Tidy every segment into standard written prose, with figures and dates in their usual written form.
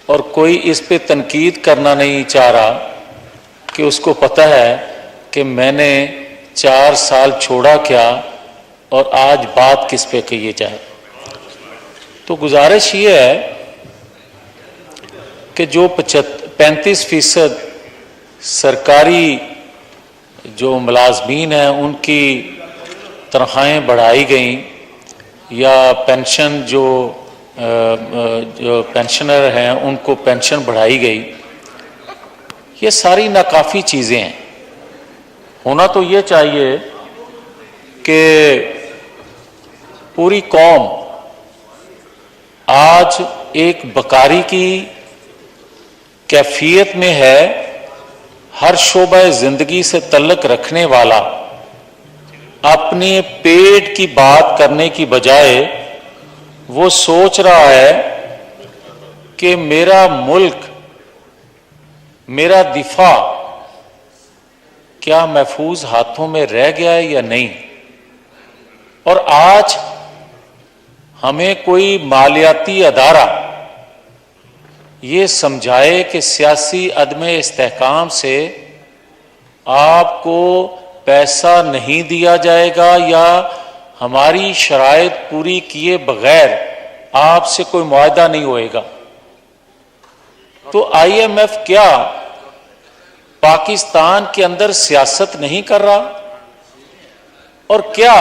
और कोई इस पे तनकीद करना नहीं चाह रहा कि उसको पता है कि मैंने 4 साल छोड़ा क्या और आज बात किस पे कही जाए। तो गुजारिश ये है कि जो 35% सरकारी जो मुलाजमीन हैं उनकी तनख्वाहें बढ़ाई गई या पेंशन जो पेंशनर हैं उनको पेंशन बढ़ाई गई, ये सारी नाकाफ़ी चीज़ें हैं। होना तो ये चाहिए कि पूरी कौम आज एक बकारी की कैफियत में है। हर शोबा जिंदगी से तल्लक रखने वाला अपने पेट की बात करने की बजाय वो सोच रहा है कि मेरा मुल्क, मेरा दिफा क्या महफूज हाथों में रह गया है या नहीं। और आज हमें कोई मालियाती अदारा ये समझाए कि सियासी अदम इस्तेहकाम से आपको पैसा नहीं दिया जाएगा या हमारी शराइत पूरी किए बगैर आपसे कोई मुआहदा नहीं होएगा, तो IMF क्या पाकिस्तान के अंदर सियासत नहीं कर रहा? और क्या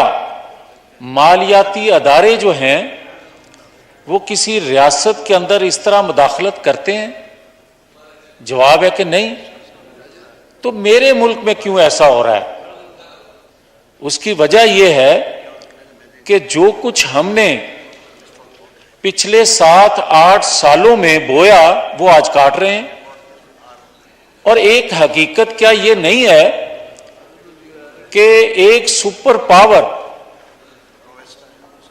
मालियाती अदारे जो हैं वो किसी रियासत के अंदर इस तरह मुदाखलत करते हैं? जवाब है कि नहीं। तो मेरे मुल्क में क्यों ऐसा हो रहा है? उसकी वजह यह है कि जो कुछ हमने पिछले 7-8 सालों में बोया वो आज काट रहे हैं। और एक हकीकत क्या ये नहीं है कि एक सुपर पावर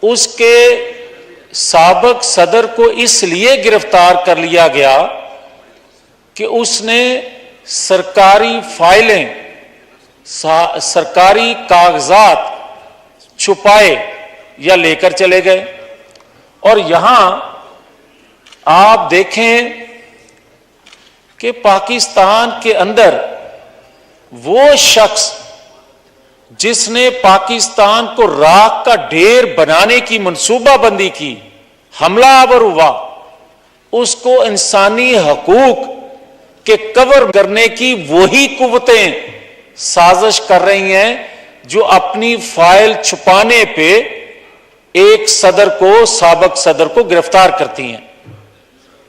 उसके साबिक सदर को इसलिए गिरफ्तार कर लिया गया कि उसने सरकारी फाइलें, सरकारी कागजात छुपाए या लेकर चले गए। और यहां आप देखें कि पाकिस्तान के अंदर वो शख्स जिसने पाकिस्तान को राख का ढेर बनाने की मंसूबाबंदी की, हमलावर हुआ, उसको इंसानी हकूक के कवर करने की वही कुव्वतें साजिश कर रही हैं जो अपनी फाइल छुपाने पे एक सदर को, साबिक सदर को गिरफ्तार करती हैं।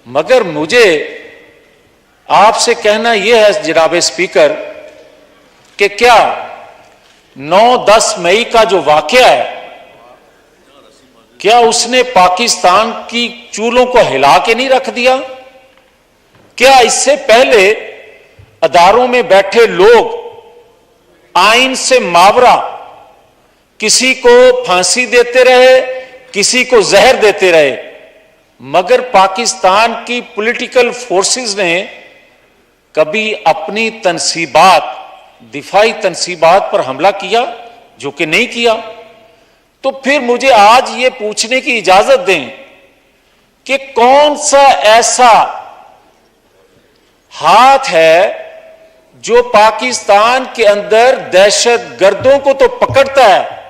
मगर मुझे आपसे कहना यह है जनाब स्पीकर कि क्या 9-10 मई का जो वाकया है, क्या उसने पाकिस्तान की चूलों को हिला के नहीं रख दिया? क्या इससे पहले अदारों में बैठे लोग आइन से मावरा किसी को फांसी देते रहे, किसी को जहर देते रहे, मगर पाकिस्तान की पॉलिटिकल फोर्सेस ने कभी अपनी तनसीबात, दिफाई तनसीबात पर हमला किया? जो कि नहीं किया। तो फिर मुझे आज ये पूछने की इजाजत दें कि कौन सा ऐसा हाथ है जो पाकिस्तान के अंदर दहशत गर्दों को तो पकड़ता है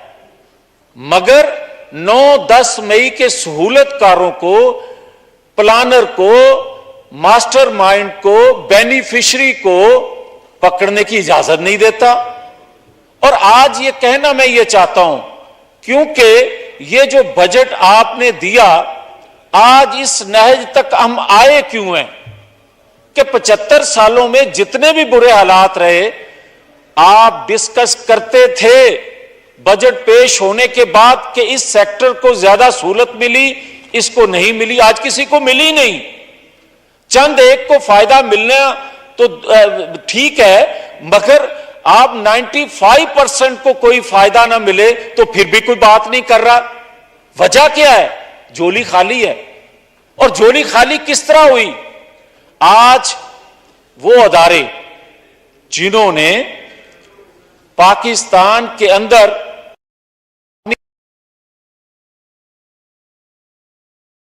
मगर 9-10 मई के सहूलतकारों को, प्लानर को, मास्टरमाइंड को, बेनिफिशरी को पकड़ने की इजाजत नहीं देता। और आज ये कहना मैं ये चाहता हूं, क्योंकि ये जो बजट आपने दिया, आज इस नहज तक हम आए क्यों हैं कि 75 सालों में जितने भी बुरे हालात रहे, आप डिस्कस करते थे बजट पेश होने के बाद कि इस सेक्टर को ज्यादा सहूलत मिली, इसको नहीं मिली। आज किसी को मिली नहीं। चंद एक को फायदा मिलना तो ठीक है, मगर आप 95% को कोई फायदा ना मिले तो फिर भी कोई बात नहीं कर रहा। वजह क्या है? झोली खाली है। और झोली खाली किस तरह हुई? आज वो अदारे जिन्होंने पाकिस्तान के अंदर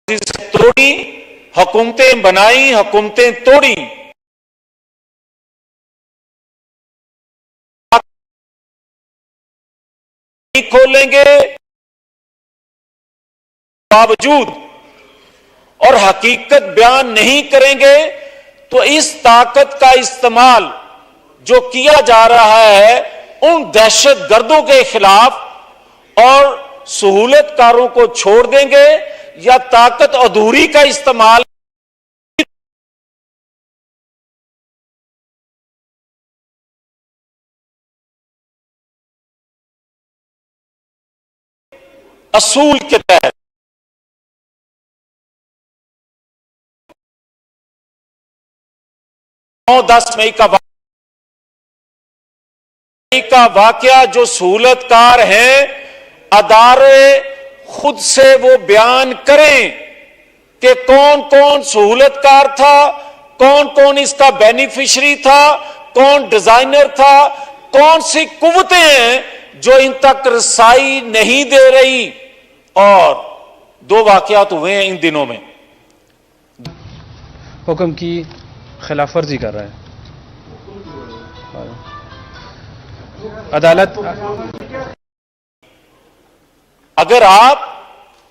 तोड़ी, हुकूमतें बनाई, हुकूमतें तोड़ी, नहीं खोलेंगे बावजूद और हकीकत बयान नहीं करेंगे तो इस ताकत का इस्तेमाल जो किया जा रहा है उन दहशतगर्दों के खिलाफ और सहूलतकारों को छोड़ देंगे या ताकत अधूरी का इस्तेमाल असूल के तहत 9-10 मई का वाकया जो सहूलतकार हैं अदारे खुद से वो बयान करें कि कौन कौन सहूलतकार था, कौन कौन इसका बेनिफिशियरी था, कौन डिजाइनर था, कौन सी कुव्वतें हैं जो इन तक रसाई नहीं दे रही। और 2 वाकयात हुए हैं इन दिनों में। हुक्म की खिलाफ वर्जी कर रहा है। अदालत अगर आप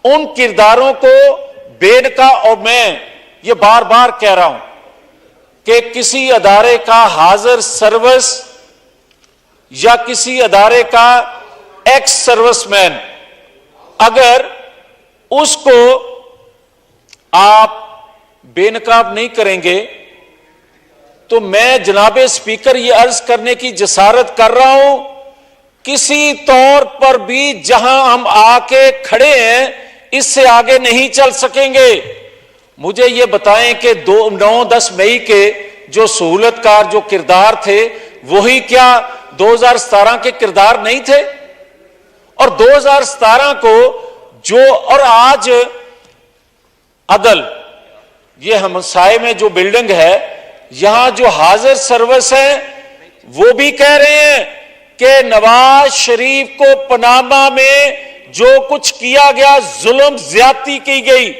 उन किरदारों को बेनका, और मैं ये बार बार कह रहा हूं कि किसी अदारे का हाजिर सर्विस या किसी अदारे का एक्स सर्विसमैन अगर उसको आप बेनकाब नहीं करेंगे तो मैं जनाबे स्पीकर ये अर्ज करने की जसारत कर रहा हूं किसी तौर पर भी जहां हम आके खड़े हैं इससे आगे नहीं चल सकेंगे। मुझे ये बताएं कि 9-10 मई के जो सहूलतकार जो किरदार थे वही क्या 2017 के किरदार नहीं थे? और 2017 को जो और आज अदल ये हमसाए में जो बिल्डिंग है यहां जो हाजिर सर्विस है वो भी कह रहे हैं कि नवाज शरीफ को पनामा में जो कुछ किया गया जुल्म ज्यादती की गई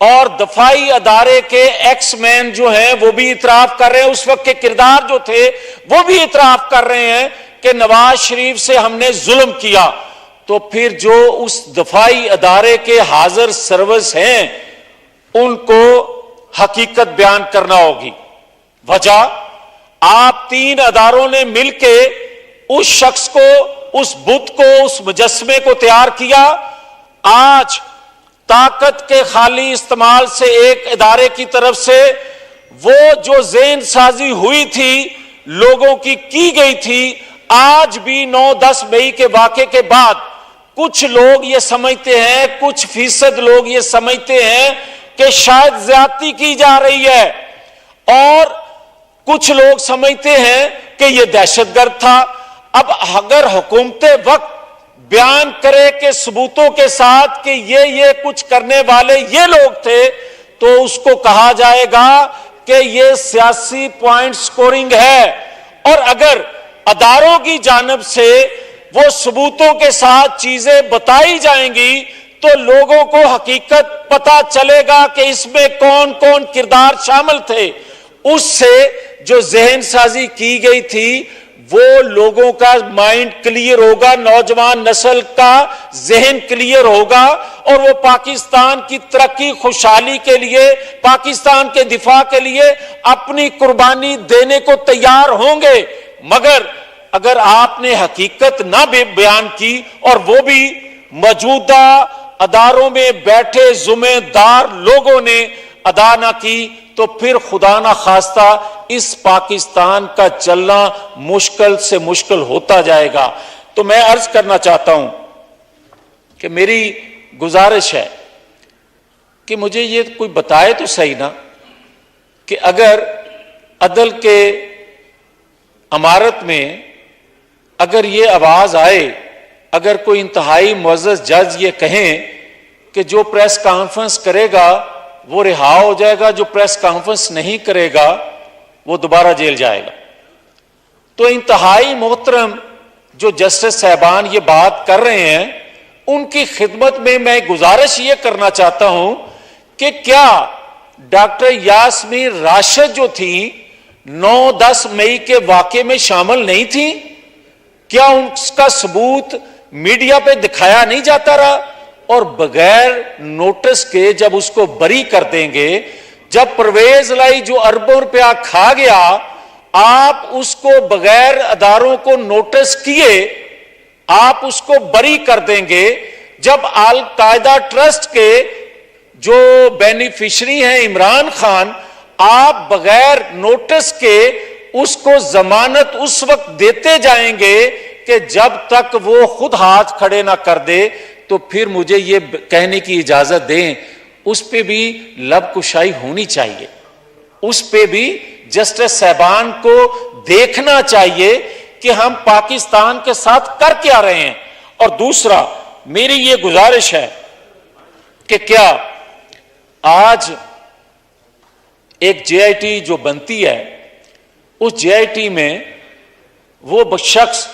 और दफाई अदारे के एक्स मैन जो हैं वो भी इतराफ कर रहे हैं, उस वक्त के किरदार जो थे वो भी इतराफ कर रहे हैं कि नवाज शरीफ से हमने जुल्म किया। तो फिर जो उस दफाई अदारे के हाजिर सर्विस हैं उनको हकीकत बयान करना होगी। वजह आप 3 अदारों ने मिलके उस शख्स को, उस बुत को, उस मुजस्मे को तैयार किया। आज ताकत के खाली इस्तेमाल से एक इदारे की तरफ से वो जो ज़हन साजी हुई थी लोगों की गई थी, आज भी 9-10 मई के वाक़े के बाद कुछ लोग ये समझते हैं, कुछ फीसद लोग ये समझते हैं कि शायद ज्यादती की जा रही है और कुछ लोग समझते हैं कि यह दहशतगर्द था। अब अगर हुकूमत वक्त बयान करे कि सबूतों के साथ कि ये कुछ करने वाले ये लोग थे तो उसको कहा जाएगा कि ये सियासी पॉइंट स्कोरिंग है। और अगर अदारों की जानिब से वो सबूतों के साथ चीजें बताई जाएंगी तो लोगों को हकीकत पता चलेगा कि इसमें कौन कौन किरदार शामिल थे। उससे जो जहन साजी की गई थी वो लोगों का माइंड क्लियर होगा, नौजवान नस्ल का जहन क्लियर होगा और वो पाकिस्तान की तरक्की खुशहाली के लिए, पाकिस्तान के दिफा के लिए अपनी कुर्बानी देने को तैयार होंगे। मगर अगर आपने हकीकत ना बयान की और वो भी मौजूदा अदारों में बैठे जिम्मेदार लोगों ने अदा ना की तो फिर खुदा ना खास्ता इस पाकिस्तान का चलना मुश्किल से मुश्किल होता जाएगा। तो मैं अर्ज करना चाहता हूं कि मेरी गुजारिश है कि मुझे ये कोई बताए तो सही ना कि अगर अदल के अमारत में अगर ये आवाज आए, अगर कोई इंतहाई मुअज़्ज़ज़ जज ये कहें कि जो प्रेस कॉन्फ्रेंस करेगा वो रिहा हो जाएगा, जो प्रेस कॉन्फ्रेंस नहीं करेगा वो दोबारा जेल जाएगा, तो इंतहाई मोहतरम जो जस्टिस साहबान ये बात कर रहे हैं उनकी खिदमत में मैं गुजारिश ये करना चाहता हूं कि क्या डॉक्टर यास्मीन राशिद जो थी 9-10 मई के वाकये में शामिल नहीं थी? क्या उसका सबूत मीडिया पे दिखाया नहीं जाता रहा? और बगैर नोटिस के जब उसको बरी कर देंगे, जब परवेज लाई जो अरबों रुपया खा गया, आप उसको बगैर अदारों को नोटिस किए आप उसको बरी कर देंगे, जब अल कायदा ट्रस्ट के जो बेनिफिशरी हैं इमरान खान, आप बगैर नोटिस के उसको जमानत उस वक्त देते जाएंगे कि जब तक वो खुद हाथ खड़े ना कर दे, तो फिर मुझे ये कहने की इजाजत दें, उस पे भी लबकुशाई होनी चाहिए, उस पे भी जस्टिस साहबान को देखना चाहिए कि हम पाकिस्तान के साथ कर क्या रहे हैं। और दूसरा, मेरी ये गुजारिश है कि क्या आज एक जेआईटी जो बनती है, उस जेआईटी में वो शख्स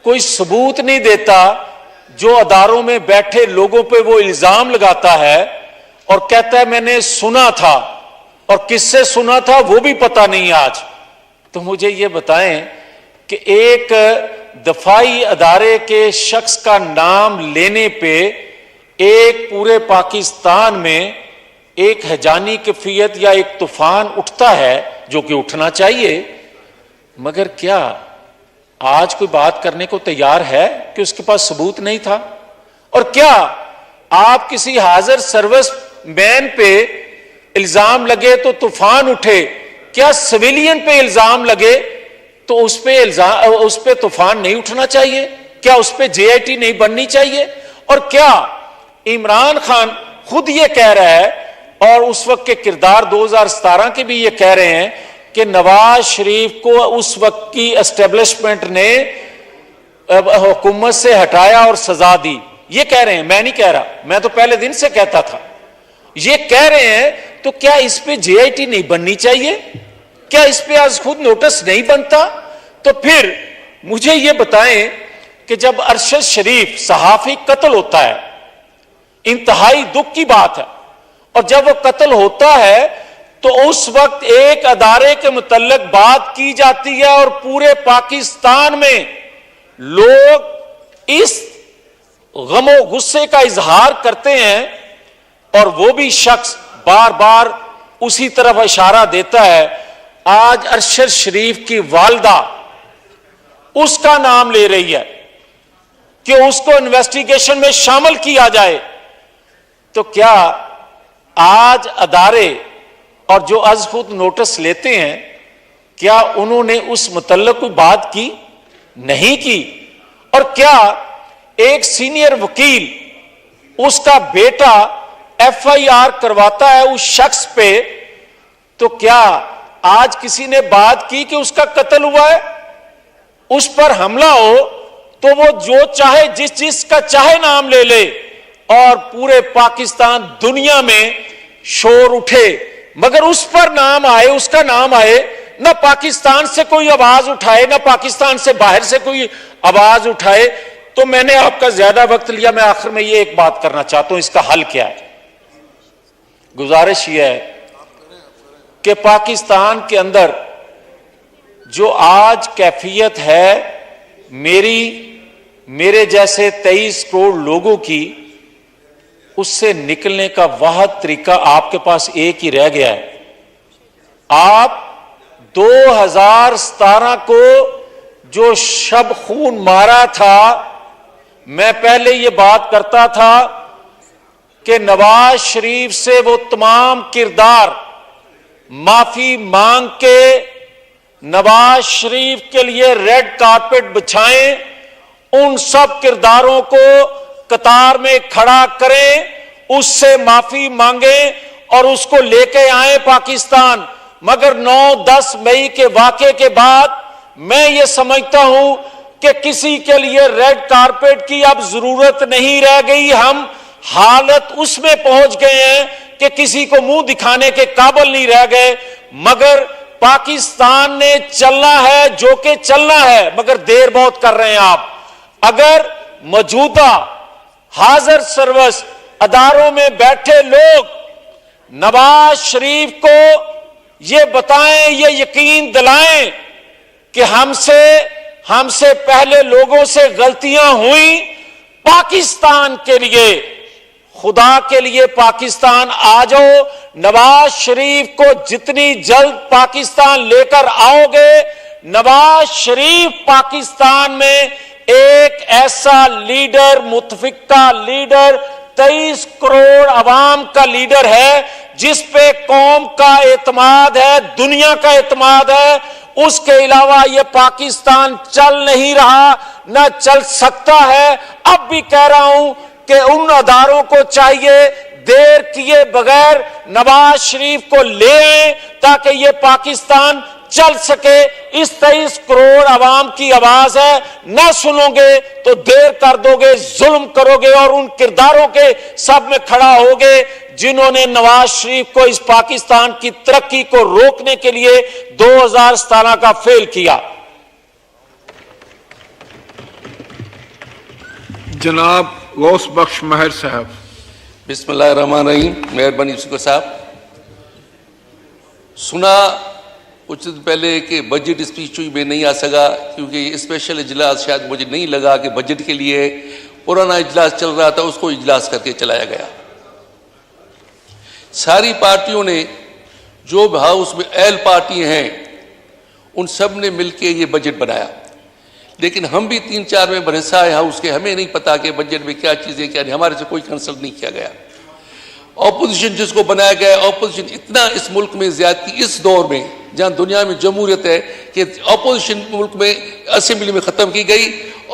कोई सबूत नहीं देता जो अदारों में बैठे लोगों पे वो इल्जाम लगाता है और कहता है मैंने सुना था, और किससे सुना था वो भी पता नहीं आज। तो मुझे ये बताएं कि एक दफाई अदारे के शख्स का नाम लेने पे एक पूरे पाकिस्तान में एक हैजानी कैफियत या एक तूफान उठता है, जो कि उठना चाहिए, मगर क्या आज कोई बात करने को तैयार है कि उसके पास सबूत नहीं था? और क्या आप किसी हाजिर सर्विस मैन पे इल्जाम लगे तो तूफान उठे, क्या सिविलियन पे इल्जाम लगे तो उस पे तूफान नहीं उठना चाहिए? क्या उस पे जेआईटी नहीं बननी चाहिए? और क्या इमरान खान खुद ये कह रहा है, और उस वक्त के किरदार 2017 के भी ये कह रहे हैं कि नवाज शरीफ को उस वक्त की एस्टेब्लिशमेंट ने हुकूमत से हटाया और सजा दी? ये कह रहे हैं, मैं नहीं कह रहा, मैं तो पहले दिन से कहता था। ये कह रहे हैं, तो क्या इस पे जेआईटी नहीं बननी चाहिए? क्या इस पे आज खुद नोटिस नहीं बनता? तो फिर मुझे ये बताएं कि जब अरशद शरीफ सहाफी कत्ल होता है, इंतहाई दुख की बात है, और जब वो कत्ल होता है तो उस वक्त एक अदारे के मुतल्लिक बात की जाती है और पूरे पाकिस्तान में लोग इस गमो गुस्से का इजहार करते हैं, और वो भी शख्स बार बार उसी तरफ इशारा देता है। आज अरशद शरीफ की वालदा उसका नाम ले रही है कि उसको इन्वेस्टिगेशन में शामिल किया जाए। तो क्या आज अदारे और जो अज खुद नोटिस लेते हैं, क्या उन्होंने उस मुतल्लिक कोई बात की? नहीं की। और क्या एक सीनियर वकील उसका बेटा एफआईआर करवाता है उस शख्स पे, तो क्या आज किसी ने बात की कि उसका कत्ल हुआ है, उस पर हमला हो, तो वो जो चाहे जिस का चाहे नाम ले ले और पूरे पाकिस्तान दुनिया में शोर उठे, मगर उस पर नाम आए, उसका नाम आए, ना पाकिस्तान से कोई आवाज उठाए, ना पाकिस्तान से बाहर से कोई आवाज उठाए। तो मैंने आपका ज्यादा वक्त लिया, मैं आखिर में ये एक बात करना चाहता हूं, इसका हल क्या है? गुजारिश यह है कि पाकिस्तान के अंदर जो आज कैफियत है, मेरे जैसे 23 करोड़ लोगों की, उससे निकलने का वाहिद तरीका आपके पास एक ही रह गया है। आप 2017 को जो शब खून मारा था, मैं पहले ये बात करता था कि नवाज शरीफ से वो तमाम किरदार माफी मांग के नवाज शरीफ के लिए रेड कारपेट बिछाएं, उन सब किरदारों को कतार में खड़ा करें, उससे माफी मांगे और उसको लेके आए पाकिस्तान। मगर 9-10 मई के वाकये के बाद मैं ये समझता हूं कि किसी के लिए रेड कारपेट की अब जरूरत नहीं रह गई। हम हालत उसमें पहुंच गए हैं कि किसी को मुंह दिखाने के काबिल नहीं रह गए। मगर पाकिस्तान ने चलना है जो कि चलना है, मगर देर बहुत कर रहे हैं आप। अगर मौजूदा हाजिर सर्विस अदारों में बैठे लोग नवाज शरीफ को ये बताएं, ये यकीन दिलाएं कि हमसे पहले लोगों से गलतियां हुई। पाकिस्तान के लिए, खुदा के लिए पाकिस्तान आ जाओ। नवाज शरीफ को जितनी जल्द पाकिस्तान लेकर आओगे, नवाज शरीफ पाकिस्तान में एक ऐसा लीडर, मुतफिका लीडर, 23 करोड़ अवाम का लीडर है जिस पे कौम का एतमाद है, दुनिया का एतमाद है। उसके अलावा यह पाकिस्तान चल नहीं रहा, न चल सकता है। अब भी कह रहा हूं कि उन अदारों को चाहिए देर किए बगैर नवाज शरीफ को ले आए ताकि यह पाकिस्तान चल सके। इस 23 करोड़ अवाम की आवाज है, ना सुनोगे तो देर कर दोगे, जुल्म करोगे और उन किरदारों के सब में खड़ा होगे जिन्होंने नवाज शरीफ को इस पाकिस्तान की तरक्की को रोकने के लिए 2017 का फेल किया। जनाब गौस बख्श महर साहब। बिस्मिल्लाहिर्रहमानिर्रहीम। मेहरबानी शुक्र साहब। सुना कुछ दिन पहले कि बजट स्पीच में नहीं आ सका क्योंकि स्पेशल इजलास शायद मुझे नहीं लगा कि बजट के लिए पुराना इजलास चल रहा था, उसको इजलास करके चलाया गया। सारी पार्टियों ने, जो हाउस में एल पार्टी हैं, उन सब ने मिलकर ये बजट बनाया। लेकिन हम भी 3-4 मेंबर हिस्सा है हाउस के, हमें नहीं पता कि बजट में क्या चीज़ें क्या नहीं, हमारे से कोई कंसल्ट नहीं किया गया। ऑपोजिशन जिसको बनाया गया, ऑपोजिशन इतना इस मुल्क में ज्यादती इस दौर में जहां दुनिया में जमहूरियत है कि ऑपोजिशन मुल्क में असेंबली में ख़त्म की गई।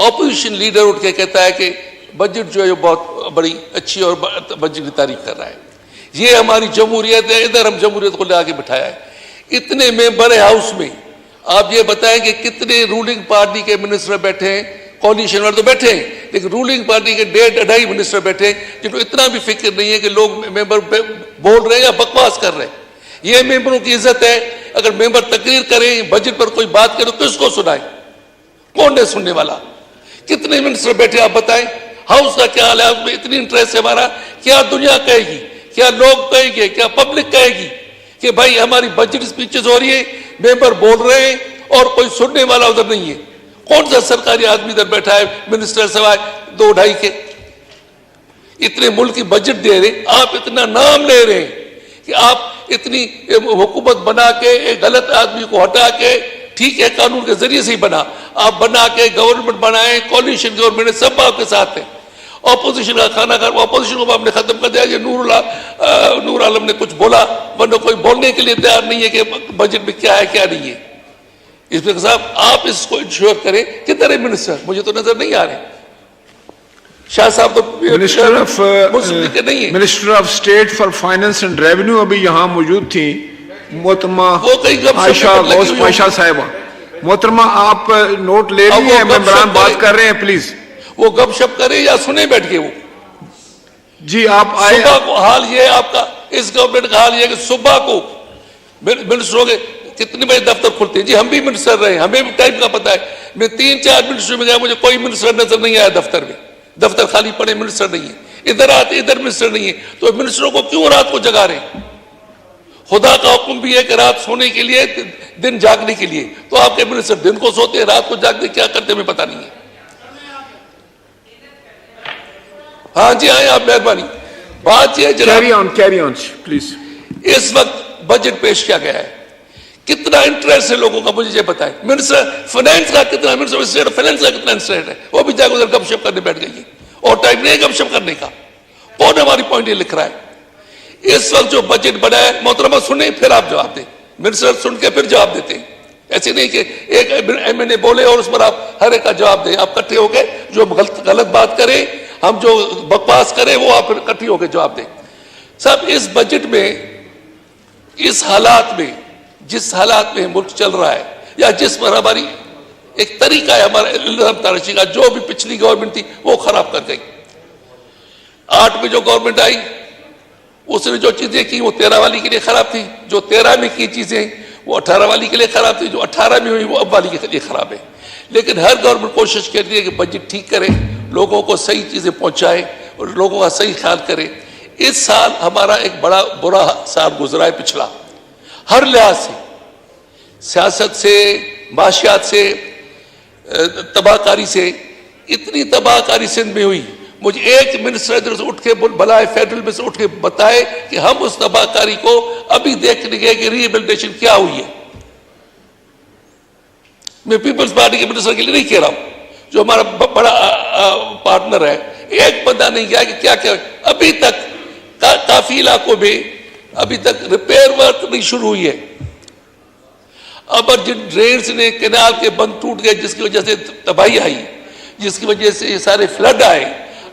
ऑपोजिशन लीडर उठ के कहता है कि बजट जो है बहुत बड़ी अच्छी और बजट की तारीफ कर रहा है। ये हमारी जमहूरियत है, इधर हम जमहूरियत को ला के बिठाया है। इतने मेंबर है हाउस में, आप ये बताएं कि कितने रूलिंग पार्टी के मिनिस्टर बैठे हैं। कोलिशन वाले तो बैठे हैं, लेकिन रूलिंग पार्टी के 1.5 मिनिस्टर बैठे हैं जिनको इतना भी फिक्र नहीं है कि लोग मेंबर बोल रहे हैं या बकवास कर रहे हैं। ये मेंबरों की इज्जत है। अगर मेंबर तकरीर करें, बजट पर कोई बात करें, तो किसको सुनाए? कौन है सुनने वाला? कितने मिनिस्टर बैठे आप बताएं। हाउस का क्या हाल है? उसमें इतनी इंटरेस्ट है हमारा। क्या दुनिया कहेगी, क्या लोग कहेंगे, क्या पब्लिक कहेगी कि भाई हमारी बजट स्पीचेस हो रही है, मेंबर बोल रहे हैं और कोई सुनने वाला उधर नहीं है। कौन सा सरकारी आदमी इधर बैठा है मिनिस्टर सवाए 2-2.5 के? इतने मुल्क की बजट दे रहे, आप इतना नाम ले रहे हैं कि आप इतनी हुकूमत बना के एक गलत आदमी को हटा के, ठीक है कानून के जरिए से ही बना, आप बना के गवर्नमेंट बनाए, कोलिशन गवर्नमेंट सब आपके साथ है। ऑपोजिशन का खाना खा, ऑपोजिशन को आपने खत्म कर दिया। ये नूर आलम ने कुछ बोला, वरना कोई बोलने के लिए तैयार नहीं है कि बजट में क्या है क्या नहीं है। इसमें साहब आप इसको इंश्योर करें। कितने मिनिस्टर मुझे तो नजर नहीं आ रहे। शाह साहब तो मिनिस्टर ऑफ नहीं है। Minister of state for finance and revenue अभी यहाँ मौजूद थी मोहतरमा आयशा साहिबा। मोहतरमा आप नोट ले लिए, मेंबरान बात कर रहे हैं, प्लीज वो गपशप करे या सुने बैठ के। वो जी आप आए। सुबह को हाल ये आपका इस गवर्नमेंट का हाल ये कि सुबह को मिनिस्टरों के कितने बजे दफ्तर खुलते हैं। जी हम भी मिनिस्टर रहे, हमें भी टाइम का पता है। मैं 3-4 मिनिस्टर में गया, मुझे कोई मिनिस्टर नजर नहीं आया दफ्तर में। दफ्तर खाली पड़े, मिनिस्टर नहीं है। इधर आते इधर मिनिस्टर नहीं है। तो मिनिस्टरों को क्यों रात को जगा रहे? खुदा का हुक्म भी है कि रात सोने के लिए, दिन जागने के लिए। तो आपके मिनिस्टर दिन को सोते हैं, रात को जागते क्या करते हमें पता नहीं है। हाँ जी आए आप, मेहरबानी। बात यह कैरी ऑन प्लीज। इस वक्त बजट पेश किया गया है, कितना इंटरेस्ट है लोगों का मुझे ये बताएं। मिनिस्टर फाइनेंस का कितना, मिनिस्टर स्टेट फाइनेंस का कितना इंटरेस्ट है? वो भी जाकर उधर गपशप करने बैठ गई है और टाइम नहीं है गपशप करने का। कौन हमारी पॉइंट ये लिख रहा है? इस वक्त जो बजट बना है, मोहतरमा सुने फिर आप जवाब दें। मिनिस्टर सुन के फिर जवाब देते हैं। ऐसे नहीं कि एक एमएनए बोले और उस पर आप हर एक का जवाब दें। आप इकट्ठे होकर जो गलत बात करें, हम जो बकवास करें, वो आप इकट्ठी होकर जवाब दें। साहब इस बजट में, इस हालात में, जिस हालात में मुल्क चल रहा है, या जिस पर हमारी एक तरीका है हमारा तराशी का, जो भी पिछली गवर्नमेंट थी वो खराब कर गई। 8 में जो गवर्नमेंट आई उसने जो चीजें की वो 13 वाली के लिए खराब थी। जो 13 में की चीजें वो 18 वाली के लिए खराब थी। जो 18 में हुई वो अब वाली के लिए खराब है। लेकिन हर गवर्नमेंट कोशिश करती है कि बजट ठीक करे, लोगों को सही चीजें पहुंचाए और लोगों का सही ख्याल करे। इस साल हमारा एक बड़ा बुरा साल गुजरा है पिछला, हर लिहाज से, सियासत से, माशियात से, तबाहकारी से। इतनी तबाहकारी सिंध में हुई, मुझे एक मिनिस्टर इधर से उठ के बुलाए, फेडरल में से उठ के बताए कि हम उस तबाहकारी को अभी देखने गए कि रिहेबिलिटेशन क्या हुई है। मैं पीपल्स पार्टी के मिनिस्टर के लिए नहीं कह रहा हूं, जो हमारा बड़ा पार्टनर है, एक बंदा नहीं गया कि क्या क्या अभी तक काफी इलाकों में अभी तक रिपेयर वर्क नहीं शुरू हुई है। अब जिन ड्रेन्स ने, कैनाल के बंद टूट गए जिसकी वजह से तबाही आई, जिसकी वजह से ये सारे फ्लड आए,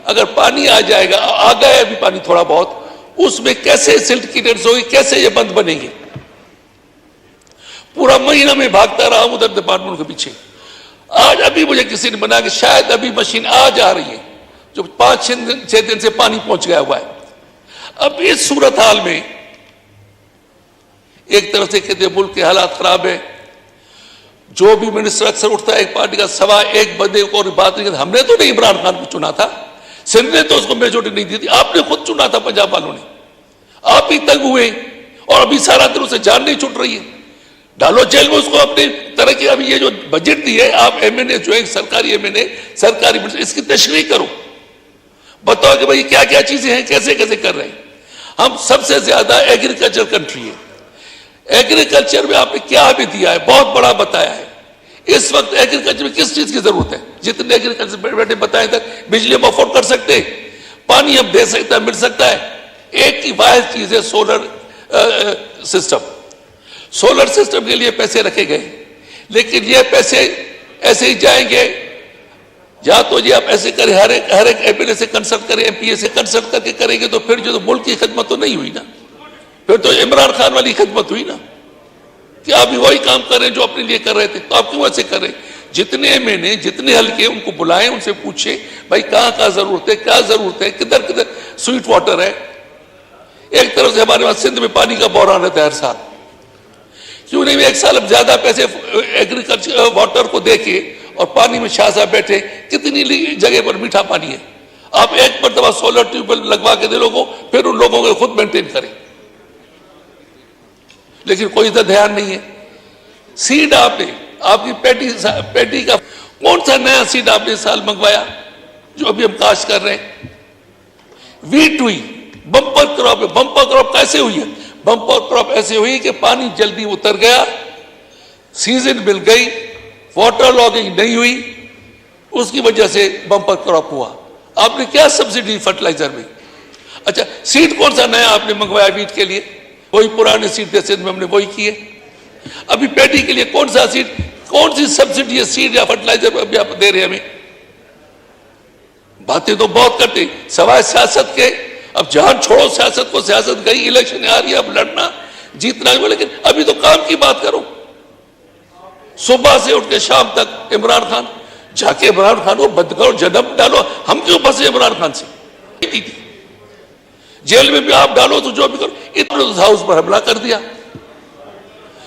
अगर पानी आ जाएगा, आ गया अभी पानी थोड़ा बहुत, उसमें कैसे सिल्ट की टेंस होगी, कैसे ये बंद बनेंगे। पूरा महीना में भागता रहा हूं उधर डिपार्टमेंट के पीछे। आज अभी मुझे किसी ने बनाया कि शायद अभी मशीन आ जा रही है, जो 5-6 दिन से पानी पहुंच गया हुआ है। अब इस सूरत हाल में एक तरफ से कहते मुल्क के हालात खराब है, जो भी मिनिस्टर अक्सर उठता है एक पार्टी का सवा एक बंदे को और बात नहीं करता। हमने तो नहीं इमरान खान को चुना था, सिंध ने तो उसको मेजोरिटी नहीं दी थी, आपने खुद चुना था पंजाब वालों ने, आप ही तंग हुए और अभी सारा दिन उसे जान नहीं छूट रही है। डालो जेल में उसको अपनी तरह की। अभी ये जो बजट दी है, आप एमएनए जो है सरकारी एमएनए, सरकारी मिनिस्टर, इसकी तशरीह करो, बताओ कि भाई क्या क्या चीजें हैं, कैसे कैसे कर रहे हैं। हम सबसे ज्यादा एग्रीकल्चर कंट्री है, एग्रीकल्चर में आपने क्या भी दिया है, बहुत बड़ा बताया है। इस वक्त एग्रीकल्चर में किस चीज की जरूरत है, जितने एग्रीकल्चर बैठे बताए तक बिजली हम अफोर्ड कर सकते, पानी हम दे सकते हैं, मिल सकता है। एक ही वाहिद चीज है सोलर सिस्टम। सोलर सिस्टम के लिए पैसे रखे गए, लेकिन ये पैसे ऐसे ही जाएंगे, या तो ये आप ऐसे करें, हर एक एमएलए से कंसल्ट करें, एमपीए से कंसल्ट करके करेंगे, तो फिर जो तो मुल्क की खिदमत तो नहीं हुई ना, फिर तो इमरान खान वाली खिदमत हुई ना, कि आप भी वही काम कर रहे हैं जो अपने लिए कर रहे थे, तो आप क्यों ऐसे कर रहे हैं। जितने एमएलए, जितने हल्के, उनको बुलाएं, उनसे पूछे भाई कहां कहां जरूरत है, क्या जरूरत है, किधर किधर स्वीट वाटर है। एक तरफ से हमारे पास सिंध में पानी का बहरान रहता है हर साल, क्यों नहीं एक साल अब ज्यादा पैसे एग्रीकल्चर वाटर को देके और पानी में शाह साहब बैठे, कितनी जगह पर मीठा पानी है। आप एक मरतबा सोलर ट्यूबवेल लगवा के दे लोगों, फिर उन लोगों को खुद मेंटेन करें, लेकिन कोई इधर ध्यान नहीं है। सीड आपने, आपकी पैटी का कौन सा नया सीड आपने इस साल मंगवाया जो अभी हम काश्त कर रहे हैं। वीट हुई, बम्पर क्रॉप है। बम्पर क्रॉप कैसे हुई है? बम्पर क्रॉप ऐसे हुई कि पानी जल्दी उतर गया, सीजन मिल गई, वाटर लॉगिंग नहीं हुई, उसकी वजह से बम्पर क्रॉप हुआ। आपने क्या सब्सिडी फर्टिलाइजर में? अच्छा, सीड कौन सा नया आपने मंगवाया वीट के लिए? वही पुराने सीड थे सिंध में, हमने वही किए। अभी पैडी के लिए कौन सा सीड, कौन सी सब्सिडी है सीड या फर्टिलाइजर अभी आप दे रहे हैं हमें? बातें तो बहुत करते, सवाए सियासत के। अब जान छोड़ो सियासत को, सियासत गई, इलेक्शन आ रही है, अब लड़ना जीतना है, लेकिन अभी तो काम की बात करो। सुबह से उठ के शाम तक इमरान खान, जाके इमरान खान को बंद करो, जन्म डालो। हम क्यों फंसे इमरान खान से? जेल में भी आप डालो तो जो भी करो। इतना हाउस पर हमला कर दिया,